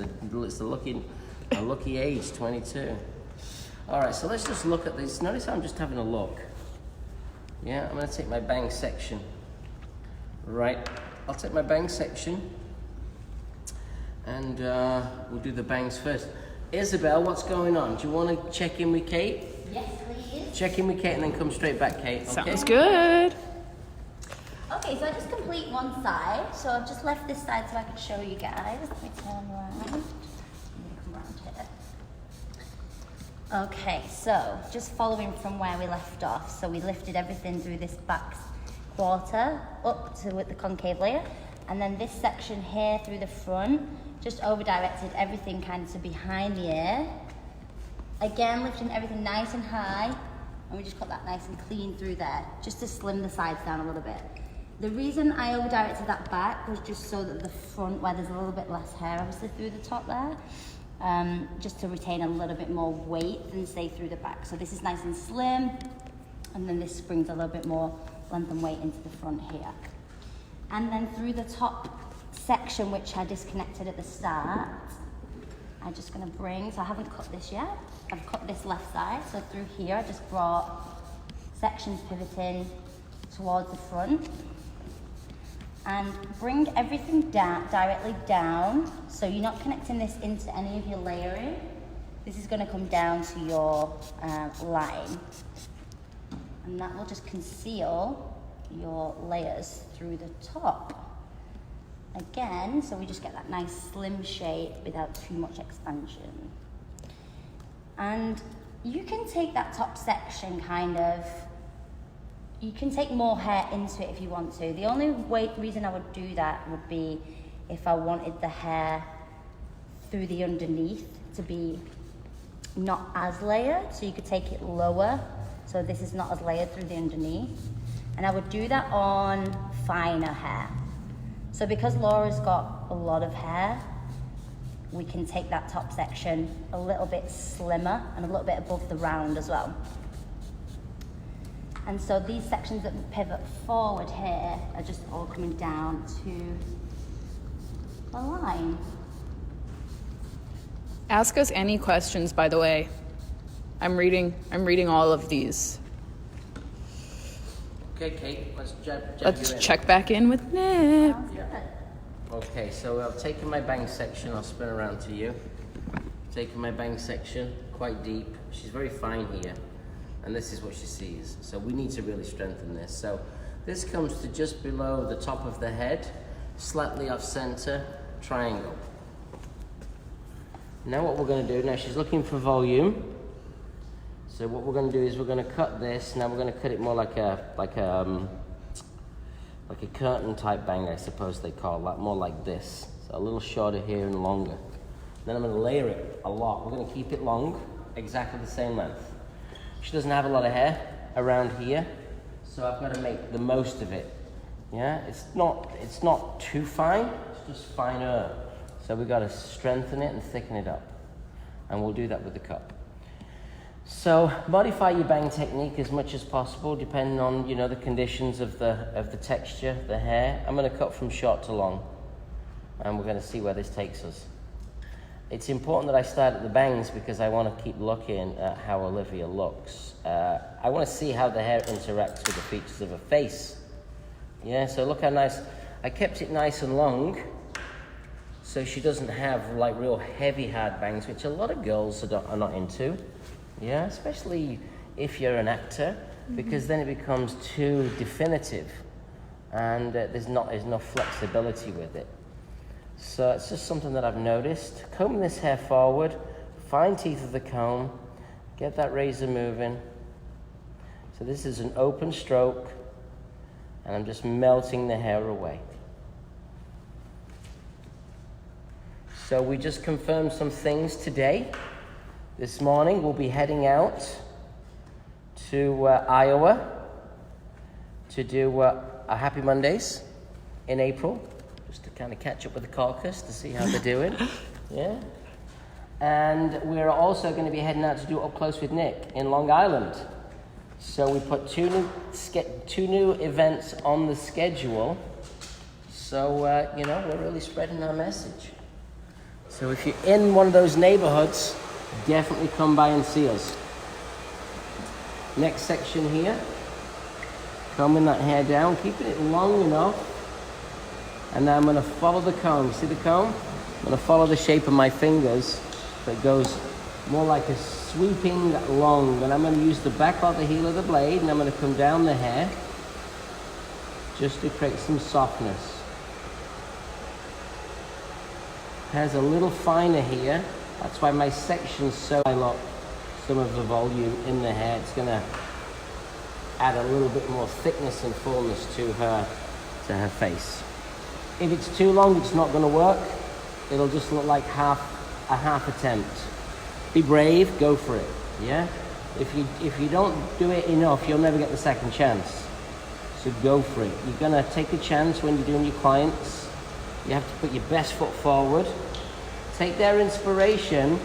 a lucky age, 22. All right, so let's just look at this. Notice how I'm just having a look. Yeah, I'm going to take my bang section. Right, I'll take my bang section. And we'll do the bangs first. Isabelle, what's going on? Do you want to check in with Kate? Yes, please. Check in with Kate and then come straight back, Kate. Okay? Sounds good. Okay, so I just complete one side. So I've just left this side so I can show you guys. Let me turn around. I'm gonna come around here. Okay, so just following from where we left off. So we lifted everything through this back quarter up to with the concave layer. And then this section here through the front, just over directed everything kind of to behind the ear. Again, lifting everything nice and high. And we just got that nice and clean through there, just to slim the sides down a little bit. The reason I over-directed that back was just so that the front, where there's a little bit less hair obviously through the top there, just to retain a little bit more weight than stay through the back. So this is nice and slim, and then this brings a little bit more length and weight into the front here. And then through the top section, which I disconnected at the start, I'm just gonna bring, so I haven't cut this yet, I've cut this left side, so through here I just brought sections pivoting towards the front. And bring everything down, directly down, so you're not connecting this into any of your layering. This is gonna come down to your line. And that will just conceal your layers through the top. Again, so we just get that nice slim shape without too much expansion. And you can take that top section you can take more hair into it if you want to. The only reason I would do that would be if I wanted the hair through the underneath to be not as layered, so you could take it lower, so this is not as layered through the underneath. And I would do that on finer hair. So because Laura's got a lot of hair, we can take that top section a little bit slimmer and a little bit above the round as well. And so these sections that pivot forward here are just all coming down to the line. Ask us any questions, by the way. I'm reading all of these. Okay, Kate, let's jab Let's you in. check back in with Nick. Sounds good. Okay, so I've taken my bang section, I'll spin around to you. Taking my bang section quite deep. She's very fine here, and this is what she sees. So we need to really strengthen this. So this comes to just below the top of the head, slightly off center, triangle. Now what we're going to do, now she's looking for volume. So what we're going to do is we're going to cut this. Now we're going to cut it more like a curtain type bang, I suppose they call that, more like this. So a little shorter here and longer. Then I'm going to layer it a lot. We're going to keep it long, exactly the same length. She doesn't have a lot of hair around here, so I've got to make the most of it. Yeah, it's not too fine, it's just finer. So we've got to strengthen it and thicken it up. And we'll do that with the cup. So modify your bang technique as much as possible, depending on, you know, the conditions of the texture, the hair. I'm going to cut from short to long, and we're going to see where this takes us. It's important that I start at the bangs because I want to keep looking at how Olivia looks. I want to see how the hair interacts with the features of her face. Yeah, so look how nice. I kept it nice and long, so she doesn't have like real heavy hard bangs, which a lot of girls are not into. Yeah, especially if you're an actor, because then it becomes too definitive, and there's no flexibility with it. So it's just something that I've noticed. Comb this hair forward, fine teeth of the comb, get that razor moving. So this is an open stroke, and I'm just melting the hair away. So we just confirmed some things today. This morning we'll be heading out to Iowa to do a Happy Mondays in April, just to kind of catch up with the caucus to see how they're doing. Yeah. And we're also going to be heading out to do Up Close with Nick in Long Island. So we put two new events on the schedule. So, you know, we're really spreading our message. So if you're in one of those neighborhoods, definitely come by and see us. Next section here, combing that hair down, keeping it long enough. And now I'm going to follow the comb. See the comb? I'm going to follow the shape of my fingers. So it goes more like a sweeping long. And I'm going to use the back of the heel of the blade, and I'm going to come down the hair just to create some softness. Hair's a little finer here. That's why my section's so I lock some of the volume in the hair. It's going to add a little bit more thickness and fullness to her face. If it's too long, it's not going to work. It'll just look like a half attempt. Be brave, go for it. Yeah? If you don't do it enough, you'll never get the second chance. So go for it. You're going to take a chance when you're doing your clients. You have to put your best foot forward. Take their inspiration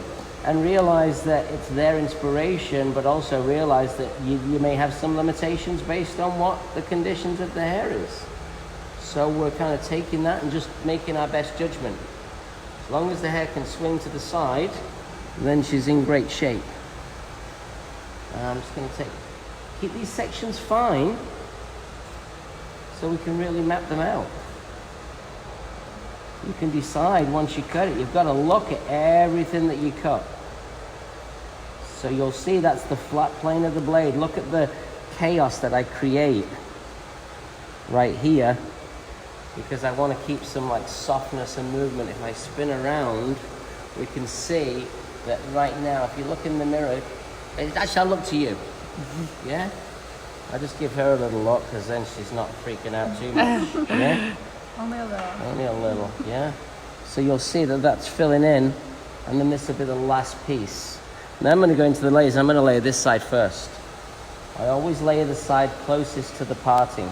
and realize that it's their inspiration, but also realize that you may have some limitations based on what the conditions of the hair is. So we're kind of taking that and just making our best judgment. As long as the hair can swing to the side, then she's in great shape. I'm just going to keep these sections fine so we can really map them out. You can decide once you cut it, you've got to look at everything that you cut. So you'll see that's the flat plane of the blade. Look at the chaos that I create right here, because I want to keep some like softness and movement. If I spin around, we can see that right now, if you look in the mirror, actually I'll look to you. Yeah? I'll just give her a little look, because then she's not freaking out too much. Yeah? Only a little. Only a little, yeah. So you'll see that that's filling in, and then this will be the last piece. Now I'm going to go into the layers. I'm going to layer this side first. I always layer the side closest to the parting.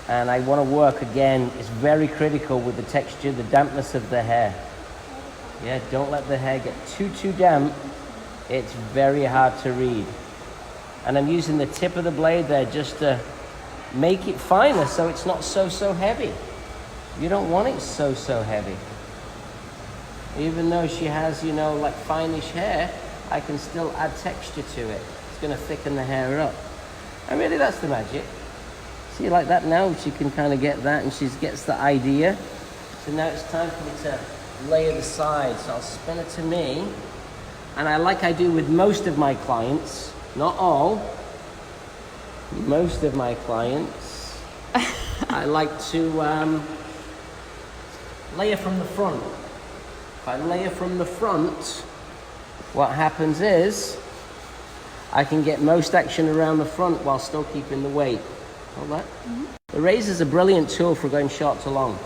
And I want to work, again, it's very critical with the texture, the dampness of the hair. Yeah, don't let the hair get too damp. It's very hard to read. And I'm using the tip of the blade there just to make it finer so it's not so heavy. You don't want it so heavy. Even though she has, you know, like finish hair, I can still add texture to it. It's going to thicken the hair up. And really, that's the magic. See, like that now, she can kind of get that, and she gets the idea. So now it's time for me to layer the sides. So I'll spin it to me. And I do with most of my clients, not all, most of my clients, I like to layer from the front. If I layer from the front, what happens is I can get most action around the front while still keeping the weight. Hold that. Mm-hmm. The razor's a brilliant tool for going short to long.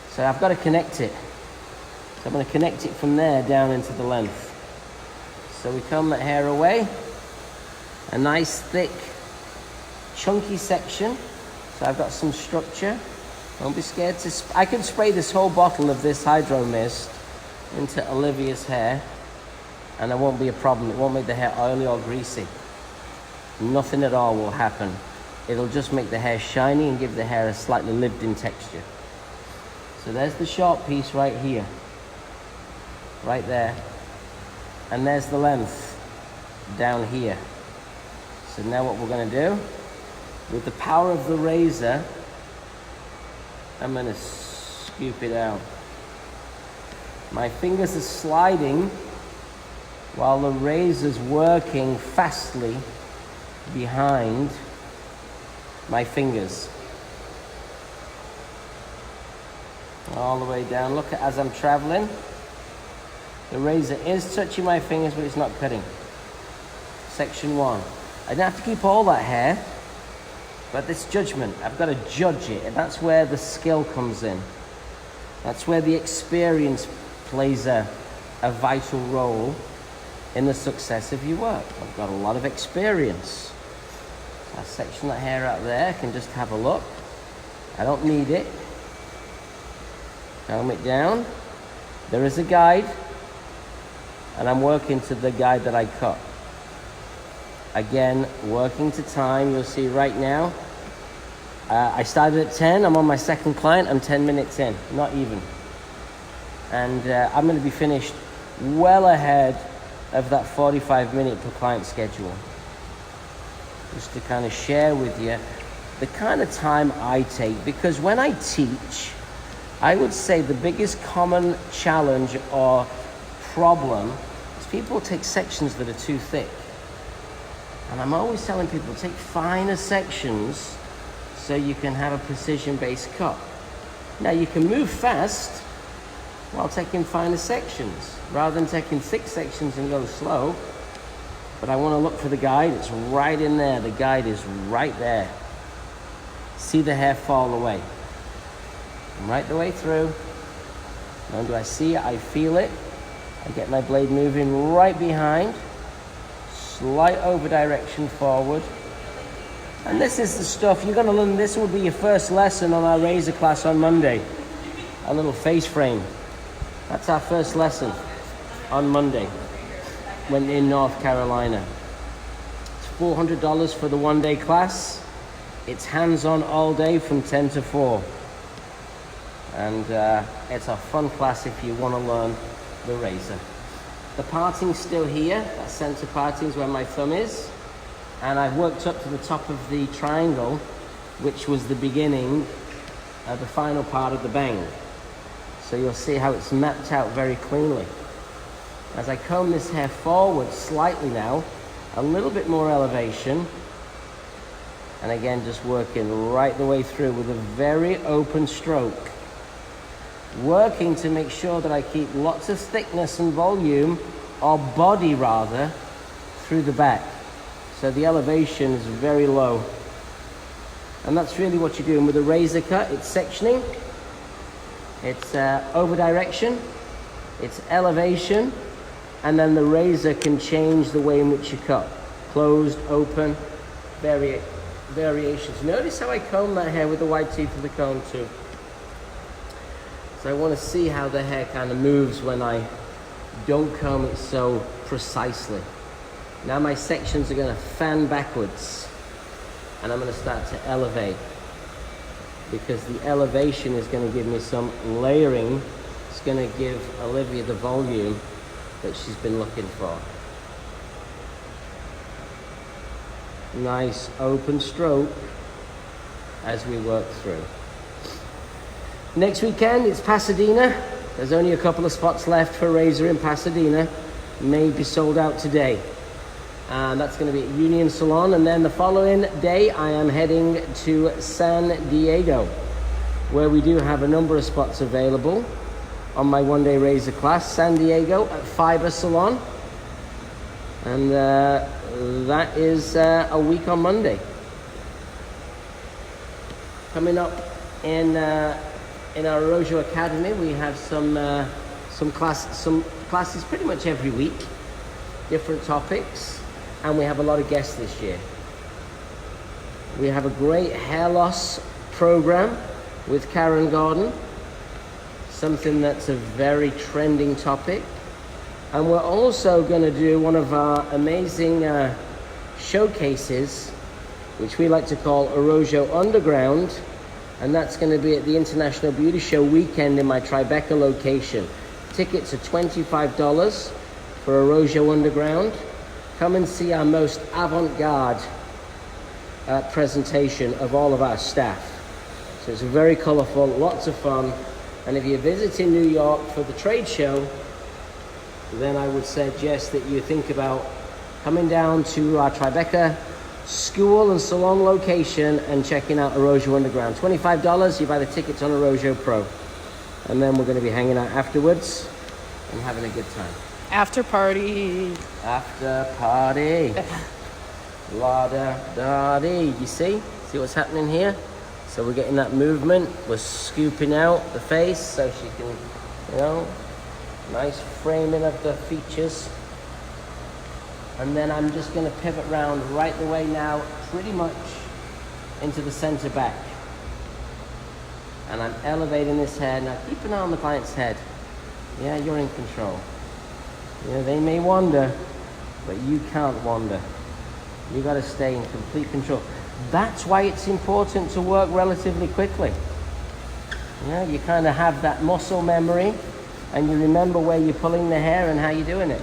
So I've got to connect it. So I'm going to connect it from there down into the length. So we comb that hair away. A nice thick chunky section. So I've got some structure. Don't be scared to... I can spray this whole bottle of this hydro mist into Olivia's hair, and there won't be a problem. It won't make the hair oily or greasy. Nothing at all will happen. It'll just make the hair shiny and give the hair a slightly lived-in texture. So there's the short piece right here. Right there. And there's the length down here. So now what we're going to do, with the power of the razor, I'm going to scoop it out. My fingers are sliding while the razor's working fastly behind my fingers. All the way down. Look at as I'm traveling. The razor is touching my fingers, but it's not cutting. Section 1. I don't have to keep all that hair, but this judgment, I've got to judge it, and that's where the skill comes in. That's where the experience plays a vital role in the success of your work. I've got a lot of experience. So I section that hair out there, I can just have a look. I don't need it. Comb it down. There is a guide, and I'm working to the guide that I cut. Again, working to time. You'll see right now, I started at 10, I'm on my second client, I'm 10 minutes in, not even. And I'm going to be finished well ahead of that 45-minute per client schedule. Just to kind of share with you the kind of time I take, because when I teach, I would say the biggest common challenge or problem is people take sections that are too thick. And I'm always telling people, take finer sections so you can have a precision-based cut. Now you can move fast while taking finer sections, rather than taking thick sections and go slow. But I want to look for the guide. It's right in there. The guide is right there. See the hair fall away. Right the way through. Now do I see it? I feel it. I get my blade moving right behind. Slight over direction forward. And this is the stuff you're going to learn. This will be your first lesson on our razor class on Monday. A little face frame. That's our first lesson on Monday when in North Carolina. It's $400 for the one-day class. It's hands-on all day from 10 to 4. And it's a fun class if you want to learn the razor. The parting's still here. That center parting is where my thumb is. And I've worked up to the top of the triangle, which was the beginning of the final part of the bang. So you'll see how it's mapped out very cleanly. As I comb this hair forward slightly now, a little bit more elevation. And again, just working right the way through with a very open stroke. Working to make sure that I keep lots of thickness and volume, or body rather, through the back. So the elevation is very low. And that's really what you're doing with a razor cut. It's sectioning, it's over direction, it's elevation, and then the razor can change the way in which you cut. Closed, open, variations. Notice how I comb that hair with the wide teeth of the comb too. So I want to see how the hair kind of moves when I don't comb it so precisely. Now my sections are going to fan backwards, and I'm going to start to elevate, because the elevation is going to give me some layering. It's going to give Olivia the volume that she's been looking for. Nice open stroke as we work through. Next weekend it's Pasadena. There's only a couple of spots left for razor in Pasadena. May be sold out today. And that's going to be at Union Salon. And then the following day I am heading to San Diego, where we do have a number of spots available on my one-day razor class. San Diego at Fiber Salon. And that is a week on Monday. Coming up in our Rojo Academy, we have some classes pretty much every week, different topics, and we have a lot of guests this year. We have a great hair loss program with Karen Gordon, something that's a very trending topic. And we're also going to do one of our amazing showcases, which we like to call Rojo Underground, and that's going to be at the International Beauty Show weekend in my Tribeca location. Tickets are $25 for Rojo Underground. Come and see our most avant-garde presentation of all of our staff. So it's very colorful, lots of fun. And if you're visiting New York for the trade show, then I would suggest that you think about coming down to our Tribeca school and salon location and checking out Rojo Underground. $25, you buy the tickets on Rojo Pro. And then we're going to be hanging out afterwards and having a good time. After party. After party. La-da-da-dee. You see? See what's happening here? So we're getting that movement. We're scooping out the face so she can, you know, nice framing of the features. And then I'm just going to pivot round right the way now, pretty much into the center back. And I'm elevating this hair. Now keep an eye on the client's head. Yeah, you're in control. Yeah, they may wander, but you can't wander. You got to stay in complete control. That's why it's important to work relatively quickly. Yeah, you kind of have that muscle memory, and you remember where you're pulling the hair and how you're doing it.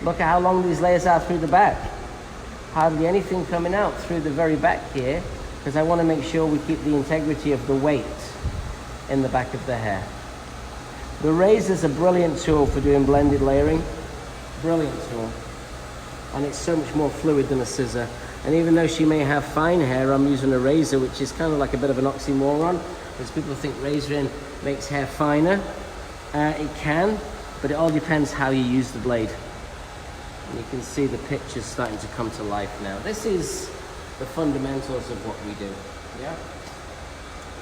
Look at how long these layers are through the back. Hardly anything coming out through the very back here, because I want to make sure we keep the integrity of the weight in the back of the hair. The razor's a brilliant tool for doing blended layering. Brilliant tool. And it's so much more fluid than a scissor. And even though she may have fine hair, I'm using a razor, which is kind of like a bit of an oxymoron, because people think razoring makes hair finer. It can, but it all depends how you use the blade. And you can see the pictures starting to come to life now. This is the fundamentals of what we do. Yeah.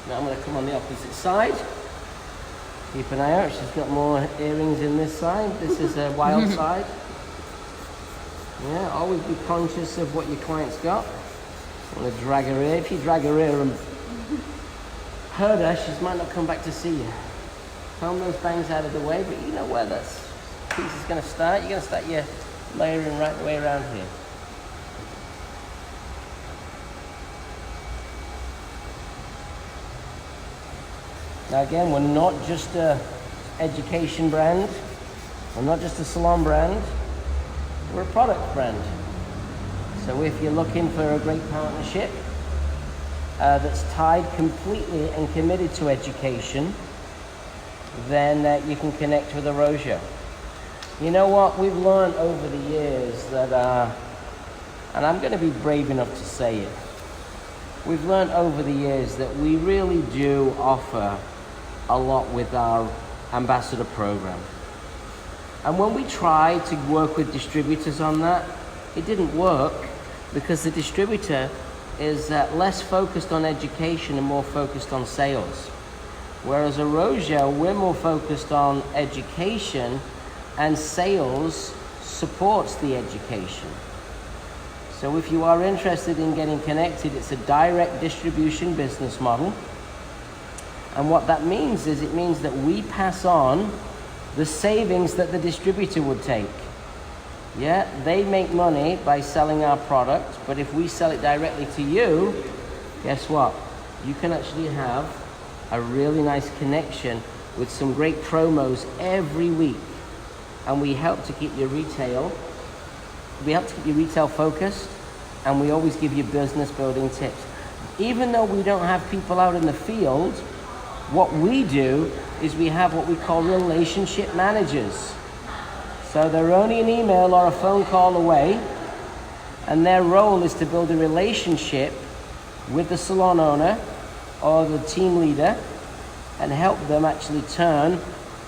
Now I'm going to come on the opposite side. Keep an eye out. She's got more earrings in this side. This is a wild side. Yeah, always be conscious of what your client's got. Want to drag her ear. If you drag her ear and hurt her, she might not come back to see you. Comb those bangs out of the way, but you know where this piece is going to start. You're going to start your layering right the way around here. Now again, we're not just a education brand. We're not just a salon brand. We're a product brand. So if you're looking for a great partnership that's tied completely and committed to education, then you can connect with a Rojo. You know what? We've learned over the years that, and I'm going to be brave enough to say it, we've learned over the years that we really do offer a lot with our ambassador program. And when we tried to work with distributors on that, it didn't work because the distributor is less focused on education and more focused on sales. Whereas Erosia, we're more focused on education, and sales supports the education. So if you are interested in getting connected, it's a direct distribution business model. And what that means is, it means that we pass on the savings that the distributor would take. Yeah, they make money by selling our product, but if we sell it directly to you, guess what? You can actually have a really nice connection with some great promos every week. And we help to keep your retail focused, and we always give you business building tips. Even though we don't have people out in the field, what we do is we have what we call relationship managers. So they're only an email or a phone call away, and their role is to build a relationship with the salon owner or the team leader and help them actually turn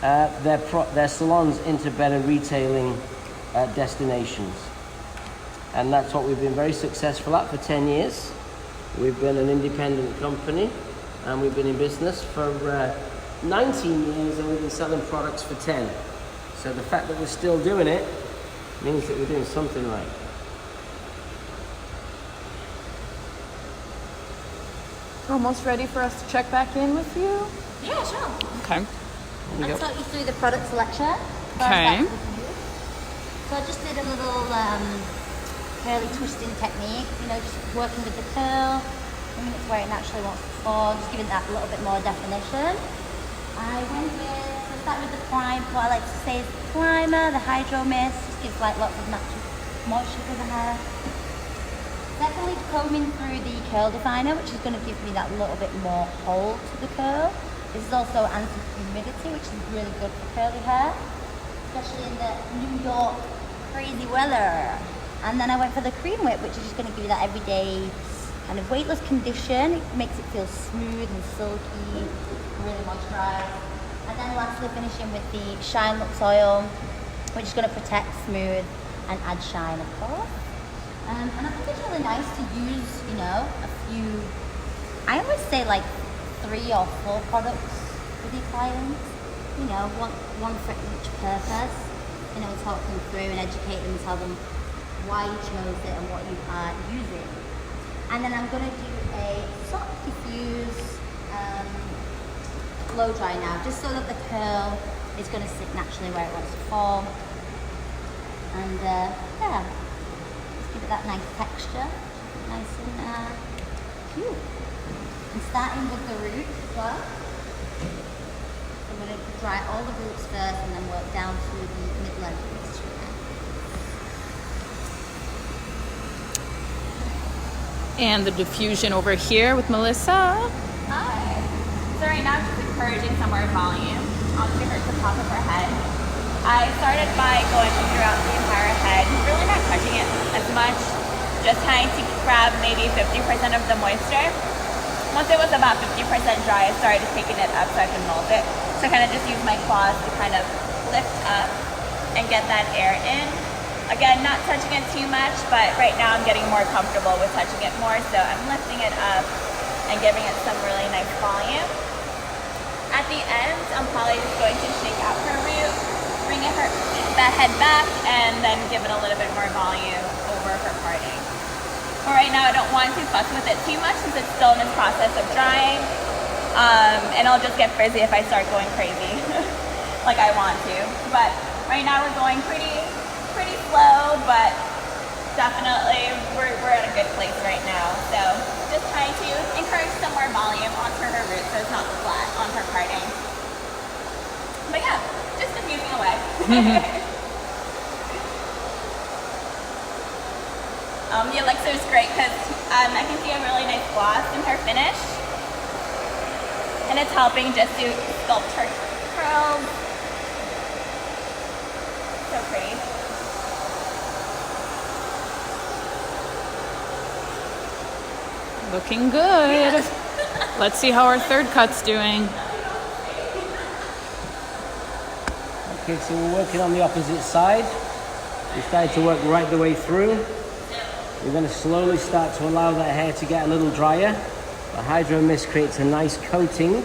their salons into better retailing destinations. And that's what we've been very successful at for 10 years. We've been an independent company, and we've been in business for 19 years, and we've been selling products for 10. So the fact that we're still doing it means that we're doing something right. Almost ready for us to check back in with you? Yeah, sure. Okay. I'll talk you through the product selection. Okay. So I just did a little curly twisting technique, just working with the curl, bringing it to where it naturally wants to fall, just giving that a little bit more definition. I start with the prime, what I like to say is the primer, the hydro mist, just gives lots of natural moisture to the hair. Secondly, combing through the curl definer, which is going to give me that little bit more hold to the curl. This is also anti-humidity, which is really good for curly hair, especially in the New York crazy weather. And then I went for the cream whip, which is just going to give you that everyday kind of weightless condition. It makes it feel smooth and silky, really moisturized. And then lastly, finishing with the Shine Lux oil, which is going to protect, smooth, and add shine, of course. And I think it's really nice to use, a few, I always say 3 or 4 products with your clients, one for each purpose, talk them through and educate them, tell them why you chose it and what you are using. And then I'm going to do a soft diffuse blow dry now, just so that the curl is going to sit naturally where it wants to form. And yeah, just give it that nice texture, nice and cute. And starting with the roots as well. I'm going to dry all the roots first and then work down to the mid-length. And the diffusion over here with Melissa. Hi. So right now she's encouraging some more volume onto the top of her head. I started by going throughout the entire head, really not touching it as much, just trying to grab maybe 50% of the moisture. Once it was about 50% dry, I started taking it up so I could mold it. So I kind of just use my claws to kind of lift up and get that air in. Again, not touching it too much, but right now I'm getting more comfortable with touching it more, so I'm lifting it up and giving it some really nice volume. At the end, I'm probably just going to shake out her root, bring that head back, and then give it a little bit more volume over her parting. But right now I don't want to fuss with it too much since it's still in this process of drying, and I'll just get frizzy if I start going crazy like I want to. But right now we're going pretty slow, but definitely we're at a good place right now. So just trying to encourage some more volume onto her root so it's not flat on her parting. But yeah, just diffusing away. The elixir is great because I can see a really nice gloss in her finish, and it's helping just to sculpt her curls. So pretty. Looking good. Let's see how our third cut's doing. Okay, so we're working on the opposite side. We started to work right the way through. We're going to slowly start to allow that hair to get a little drier. The Hydro Mist creates a nice coating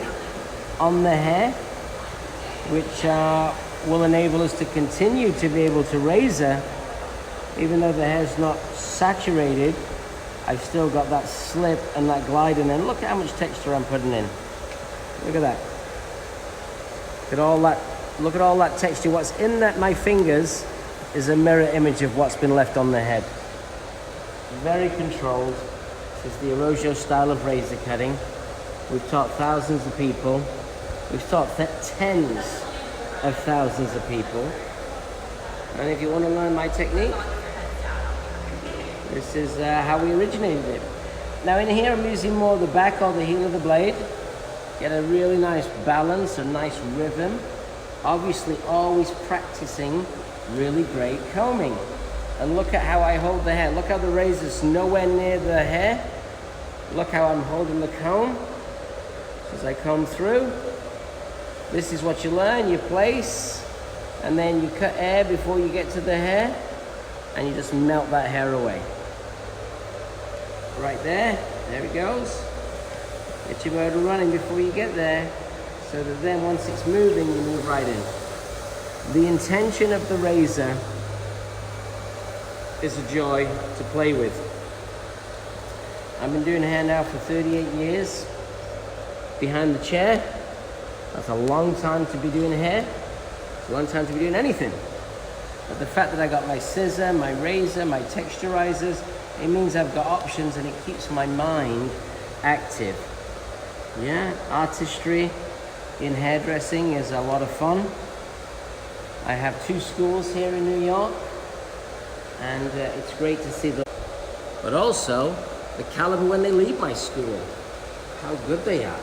on the hair, which will enable us to continue to be able to razor. Even though the hair's not saturated, I've still got that slip and that glide in there. Look at how much texture I'm putting in. Look at that. Look at all that texture. What's in my fingers is a mirror image of what's been left on the head. Very controlled. This is the Arrojo style of razor cutting. We've taught thousands of people. We've taught tens of thousands of people. And if you want to learn my technique, this is how we originated it. Now in here I'm using more the back or the heel of the blade. Get a really nice balance, a nice rhythm. Obviously always practicing really great combing. And look at how I hold the hair. Look how the razor's nowhere near the hair. Look how I'm holding the comb as I comb through. This is what you learn. You place, and then you cut air before you get to the hair, and you just melt that hair away. Right there it goes. Get your motor running before you get there, so that then once it's moving, you move right in. The intention of the razor is a joy to play with. I've been doing hair now for 38 years. Behind the chair, that's a long time to be doing hair. It's a long time to be doing anything. But the fact that I got my scissor, my razor, my texturizers, it means I've got options and it keeps my mind active. Yeah, artistry in hairdressing is a lot of fun. I have 2 schools here in New York, and it's great to see them. But also, the caliber when they leave my school, how good they are.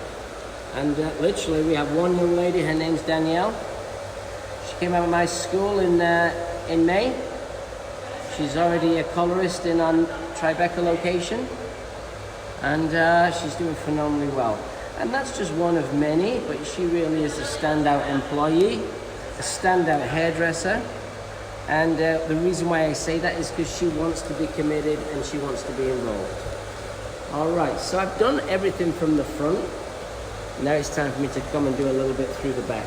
And literally, we have one young lady, her name's Danielle. She came out of my school in May. She's already a colorist in our Tribeca location, and she's doing phenomenally well. And that's just one of many, but she really is a standout employee, a standout hairdresser. And the reason why I say that is because she wants to be committed and she wants to be enrolled. All right, so I've done everything from the front. Now it's time for me to come and do a little bit through the back.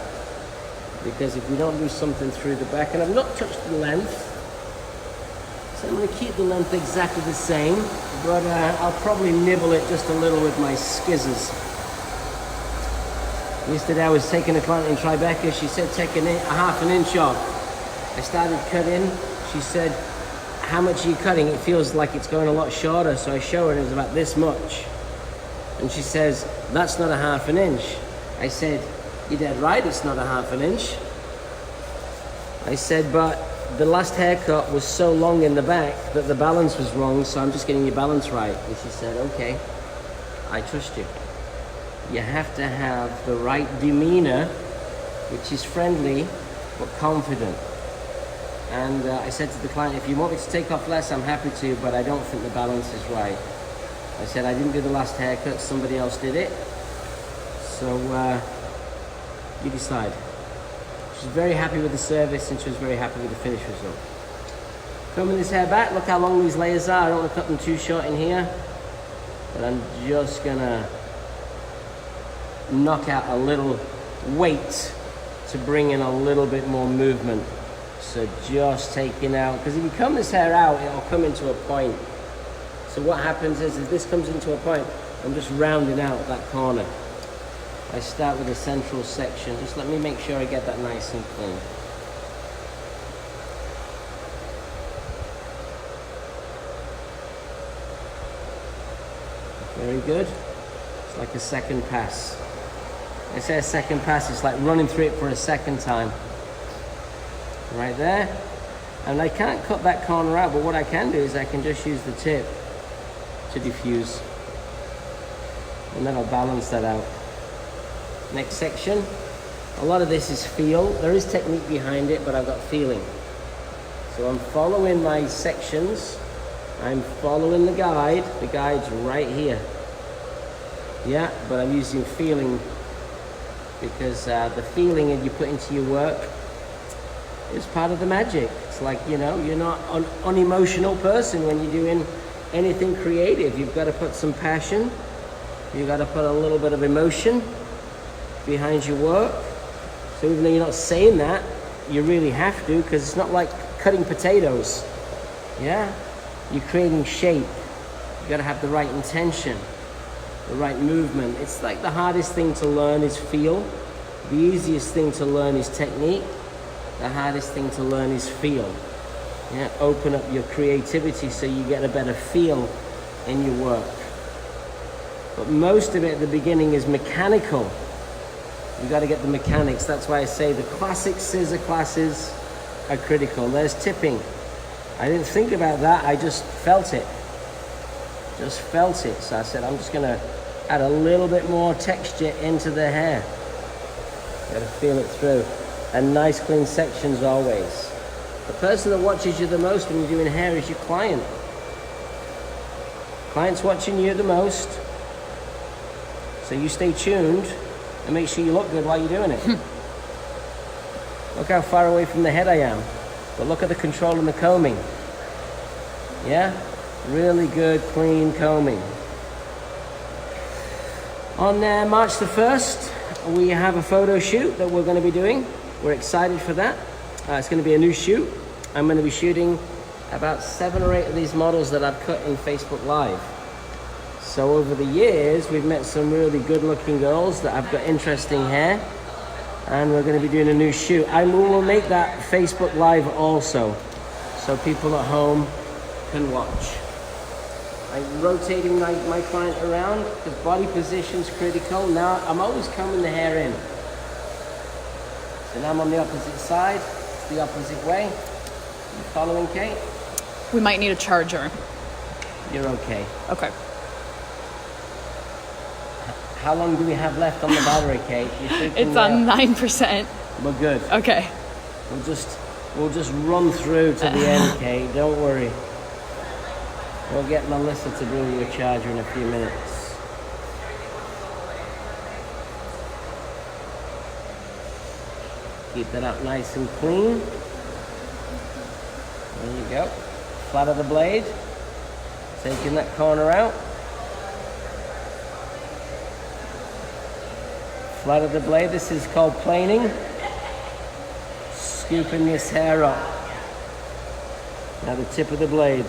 Because if we don't do something through the back, and I've not touched the length, so I'm going to keep the length exactly the same, but I'll probably nibble it just a little with my scissors. Yesterday I was taking a client in Tribeca. She said take a half an inch off. I started cutting. She said, how much are you cutting? It feels like it's going a lot shorter. So I show her and it's about this much. And she says, that's not a half an inch. I said, you're dead right, it's not a half an inch. I said, but the last haircut was so long in the back that the balance was wrong, so I'm just getting your balance right. And she said, okay, I trust you. You have to have the right demeanor, which is friendly but confident. And I said to the client, if you want me to take off less, I'm happy to, but I don't think the balance is right. I said, I didn't do the last haircut, somebody else did it. So you decide. She was very happy with the service and she was very happy with the finished result. Combing this hair back, look how long these layers are. I don't want to cut them too short in here, but I'm just gonna knock out a little weight to bring in a little bit more movement. So just taking out, because if you comb this hair out, it'll come into a point. So what happens is, if this comes into a point, I'm just rounding out that corner. I start with a central section. Just let me make sure I get that nice and clean. Very good. It's like a second pass. I say a second pass, it's like running through it for a second time. Right there. And I can't cut that corner out, but what I can do is I can just use the tip to diffuse. And then I'll balance that out. Next section. A lot of this is feel. There is technique behind it, but I've got feeling. So I'm following my sections. I'm following the guide. The guide's right here. Yeah, but I'm using feeling because the feeling that you put into your work is part of the magic. It's like, you know, you're not an unemotional person when you're doing anything creative, you've got to put some passion. You've got to put a little bit of emotion behind your work. So even though you're not saying that, you really have to, because it's not like cutting potatoes. Yeah? You're creating shape. You got to have the right intention, the right movement. It's like the hardest thing to learn is feel. The easiest thing to learn is technique. The hardest thing to learn is feel. Yeah? Open up your creativity so you get a better feel in your work. But most of it at the beginning is mechanical. You got to get the mechanics. That's why I say the classic scissor classes are critical. There's tipping. I didn't think about that. I just felt it. Just felt it. So I said, I'm just going to add a little bit more texture into the hair. Got to feel it through. And nice clean sections always. The person that watches you the most when you're doing hair is your client. Client's watching you the most. So you stay tuned and make sure you look good while you're doing it. Look how far away from the head I am. But look at the control and the combing. Yeah? Really good, clean combing. On March the 1st, we have a photo shoot that we're going to be doing. We're excited for that. It's going to be a new shoot. I'm going to be shooting about 7 or 8 of these models that I've cut in Facebook Live. So over the years, we've met some really good-looking girls that have got interesting hair. And we're going to be doing a new shoot. I will make that Facebook Live also, so people at home can watch. I'm rotating my client around. The body position's critical. Now I'm always combing the hair in. So now I'm on the opposite side. It's the opposite way. You following, Kate? We might need a charger. You're okay. Okay. How long do we have left on the battery, Kate? It's on 9%. We're good. Okay. We'll just run through to the end, Kate. Don't worry. We'll get Melissa to bring you a charger in a few minutes. Keep that up nice and clean. There you go. Flat of the blade. Taking that corner out. Flat of the blade. This is called planing. Scooping this hair up. Now the tip of the blade.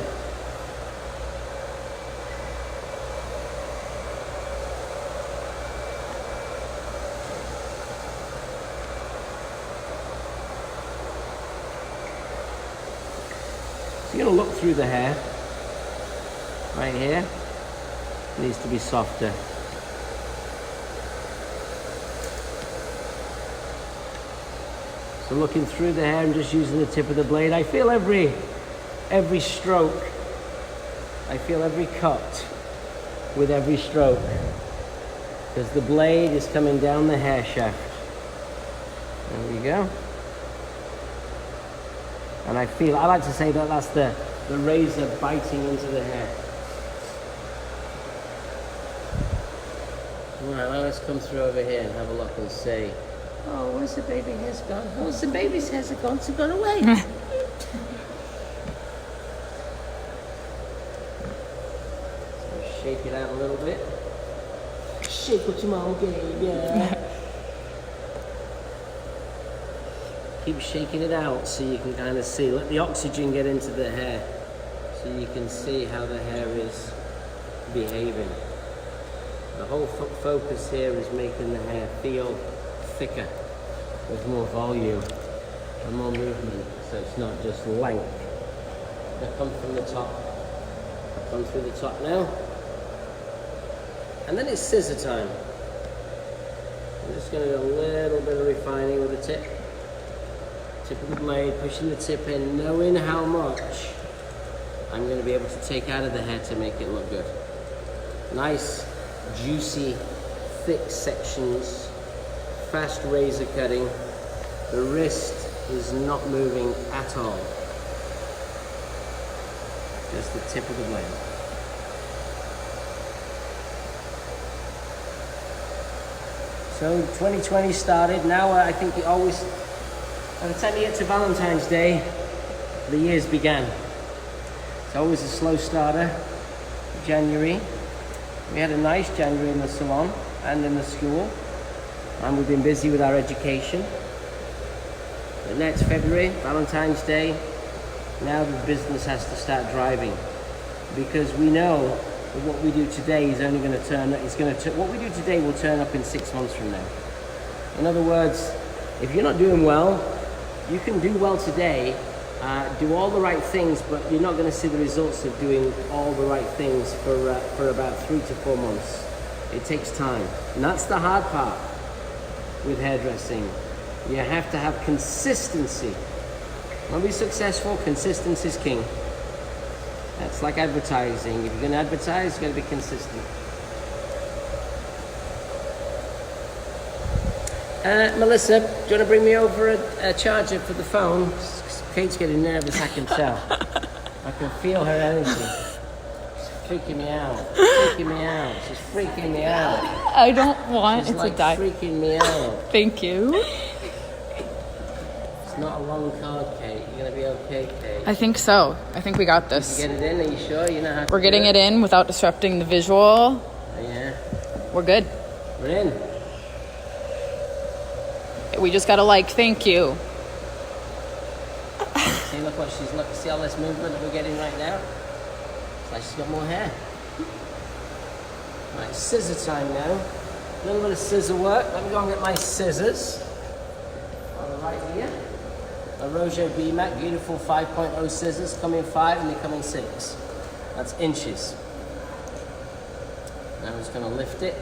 So you're going to look through the hair. Right here. It needs to be softer. So looking through the hair and just using the tip of the blade. I feel every stroke. I feel every cut with every stroke. Because the blade is coming down the hair shaft. There we go. And I like to say that that's the razor biting into the hair. All right, now let's come through over here and have a look and see. Oh, where's the baby hair's gone? Oh, the baby's hair's gone. It's gone away. So shake it out a little bit. Shake what your mom gave, yeah. Keep shaking it out so you can kind of see. Let the oxygen get into the hair so you can see how the hair is behaving. The whole focus here is making the hair feel thicker with more volume and more movement, so it's not just length. Now come from the top. Come through the top now. And then it's scissor time. I'm just going to do a little bit of refining with the tip. Tip of the blade, pushing the tip in, knowing how much I'm going to be able to take out of the hair to make it look good. Nice, juicy, thick sections. Fast razor cutting. The wrist is not moving at all. Just the tip of the blade. So 2020 started. Now I think it always, by the time you get to Valentine's Day, the years began. It's always a slow starter. January. We had a nice January in the salon and in the school, and we've been busy with our education. But next February, Valentine's Day, now the business has to start driving, because we know that what we do today is only going to what we do today will turn up in 6 months from now. In other words, if you're not doing well, you can do well today, do all the right things, but you're not going to see the results of doing all the right things for about 3 to 4 months. It takes time, and that's the hard part with hairdressing. You have to have consistency. Want to be successful, consistency is king. That's like advertising. If you're going to advertise, you've got to be consistent. Melissa, do you want to bring me over a charger for the phone? Kate's getting nervous, I can tell. I can feel her energy. She's freaking me out. She's freaking me out. I don't want She's it like to die. freaking me out. Thank you. It's not a long card, Kate. You're going to be okay, Kate. I think so. I think we got this. You get it in? Are you sure? You know how to We're getting it in without disrupting the visual. Yeah. We're good. We're in. We just gotta thank you. See, look what see all this movement that we're getting right now? It's like she's got more hair. Right, scissor time now. A little bit of scissor work. Let me go and get my scissors. On the right here. A Rojo B-Mac, beautiful 5.0 scissors. Come in 5 and they come in 6. That's inches. Now I'm just going to lift it.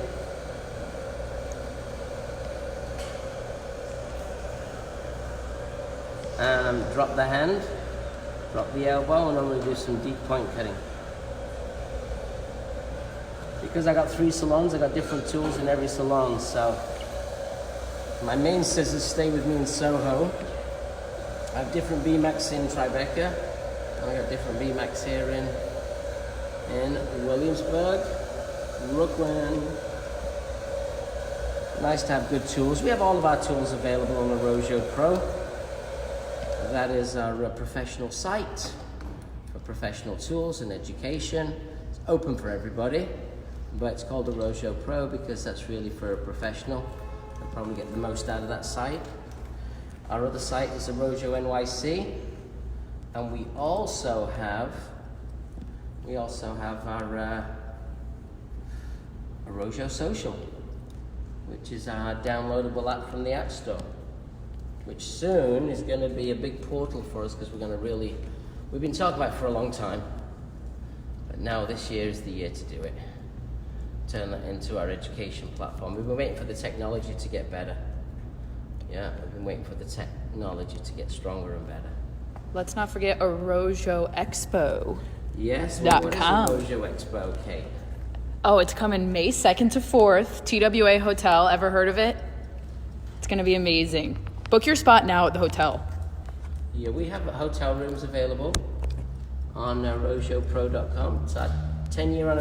And drop the hand, drop the elbow, and I'm going to do some deep point cutting. Because I got 3 salons, I got different tools in every salon, so my main scissors stay with me in Soho. I have different B-Macs in Tribeca. I got different B-Macs here in Williamsburg, Brooklyn. Nice to have good tools. We have all of our tools available on the Rojo Pro. That is our professional site for professional tools and education. It's open for everybody, but it's called the Rojo Pro because that's really for a professional. I'll probably get the most out of that site. Our other site is the Rojo NYC, and we also have our Rojo Social, which is our downloadable app from the App Store, which soon is going to be a big portal for us because we've been talking about it for a long time, but now this year is the year to do it. Turn that into our education platform. We've been waiting for the technology to get better. Yeah, we've been waiting for the technology to get stronger and better. Let's not forget a Rojo Expo. Yes, what is .com. a Rojo Expo, Kate? Oh, it's coming May 2nd to 4th. TWA Hotel. Ever heard of it? It's going to be amazing. Book your spot now at the hotel. Yeah, we have hotel rooms available on rojopro.com. It's our 10-year anniversary.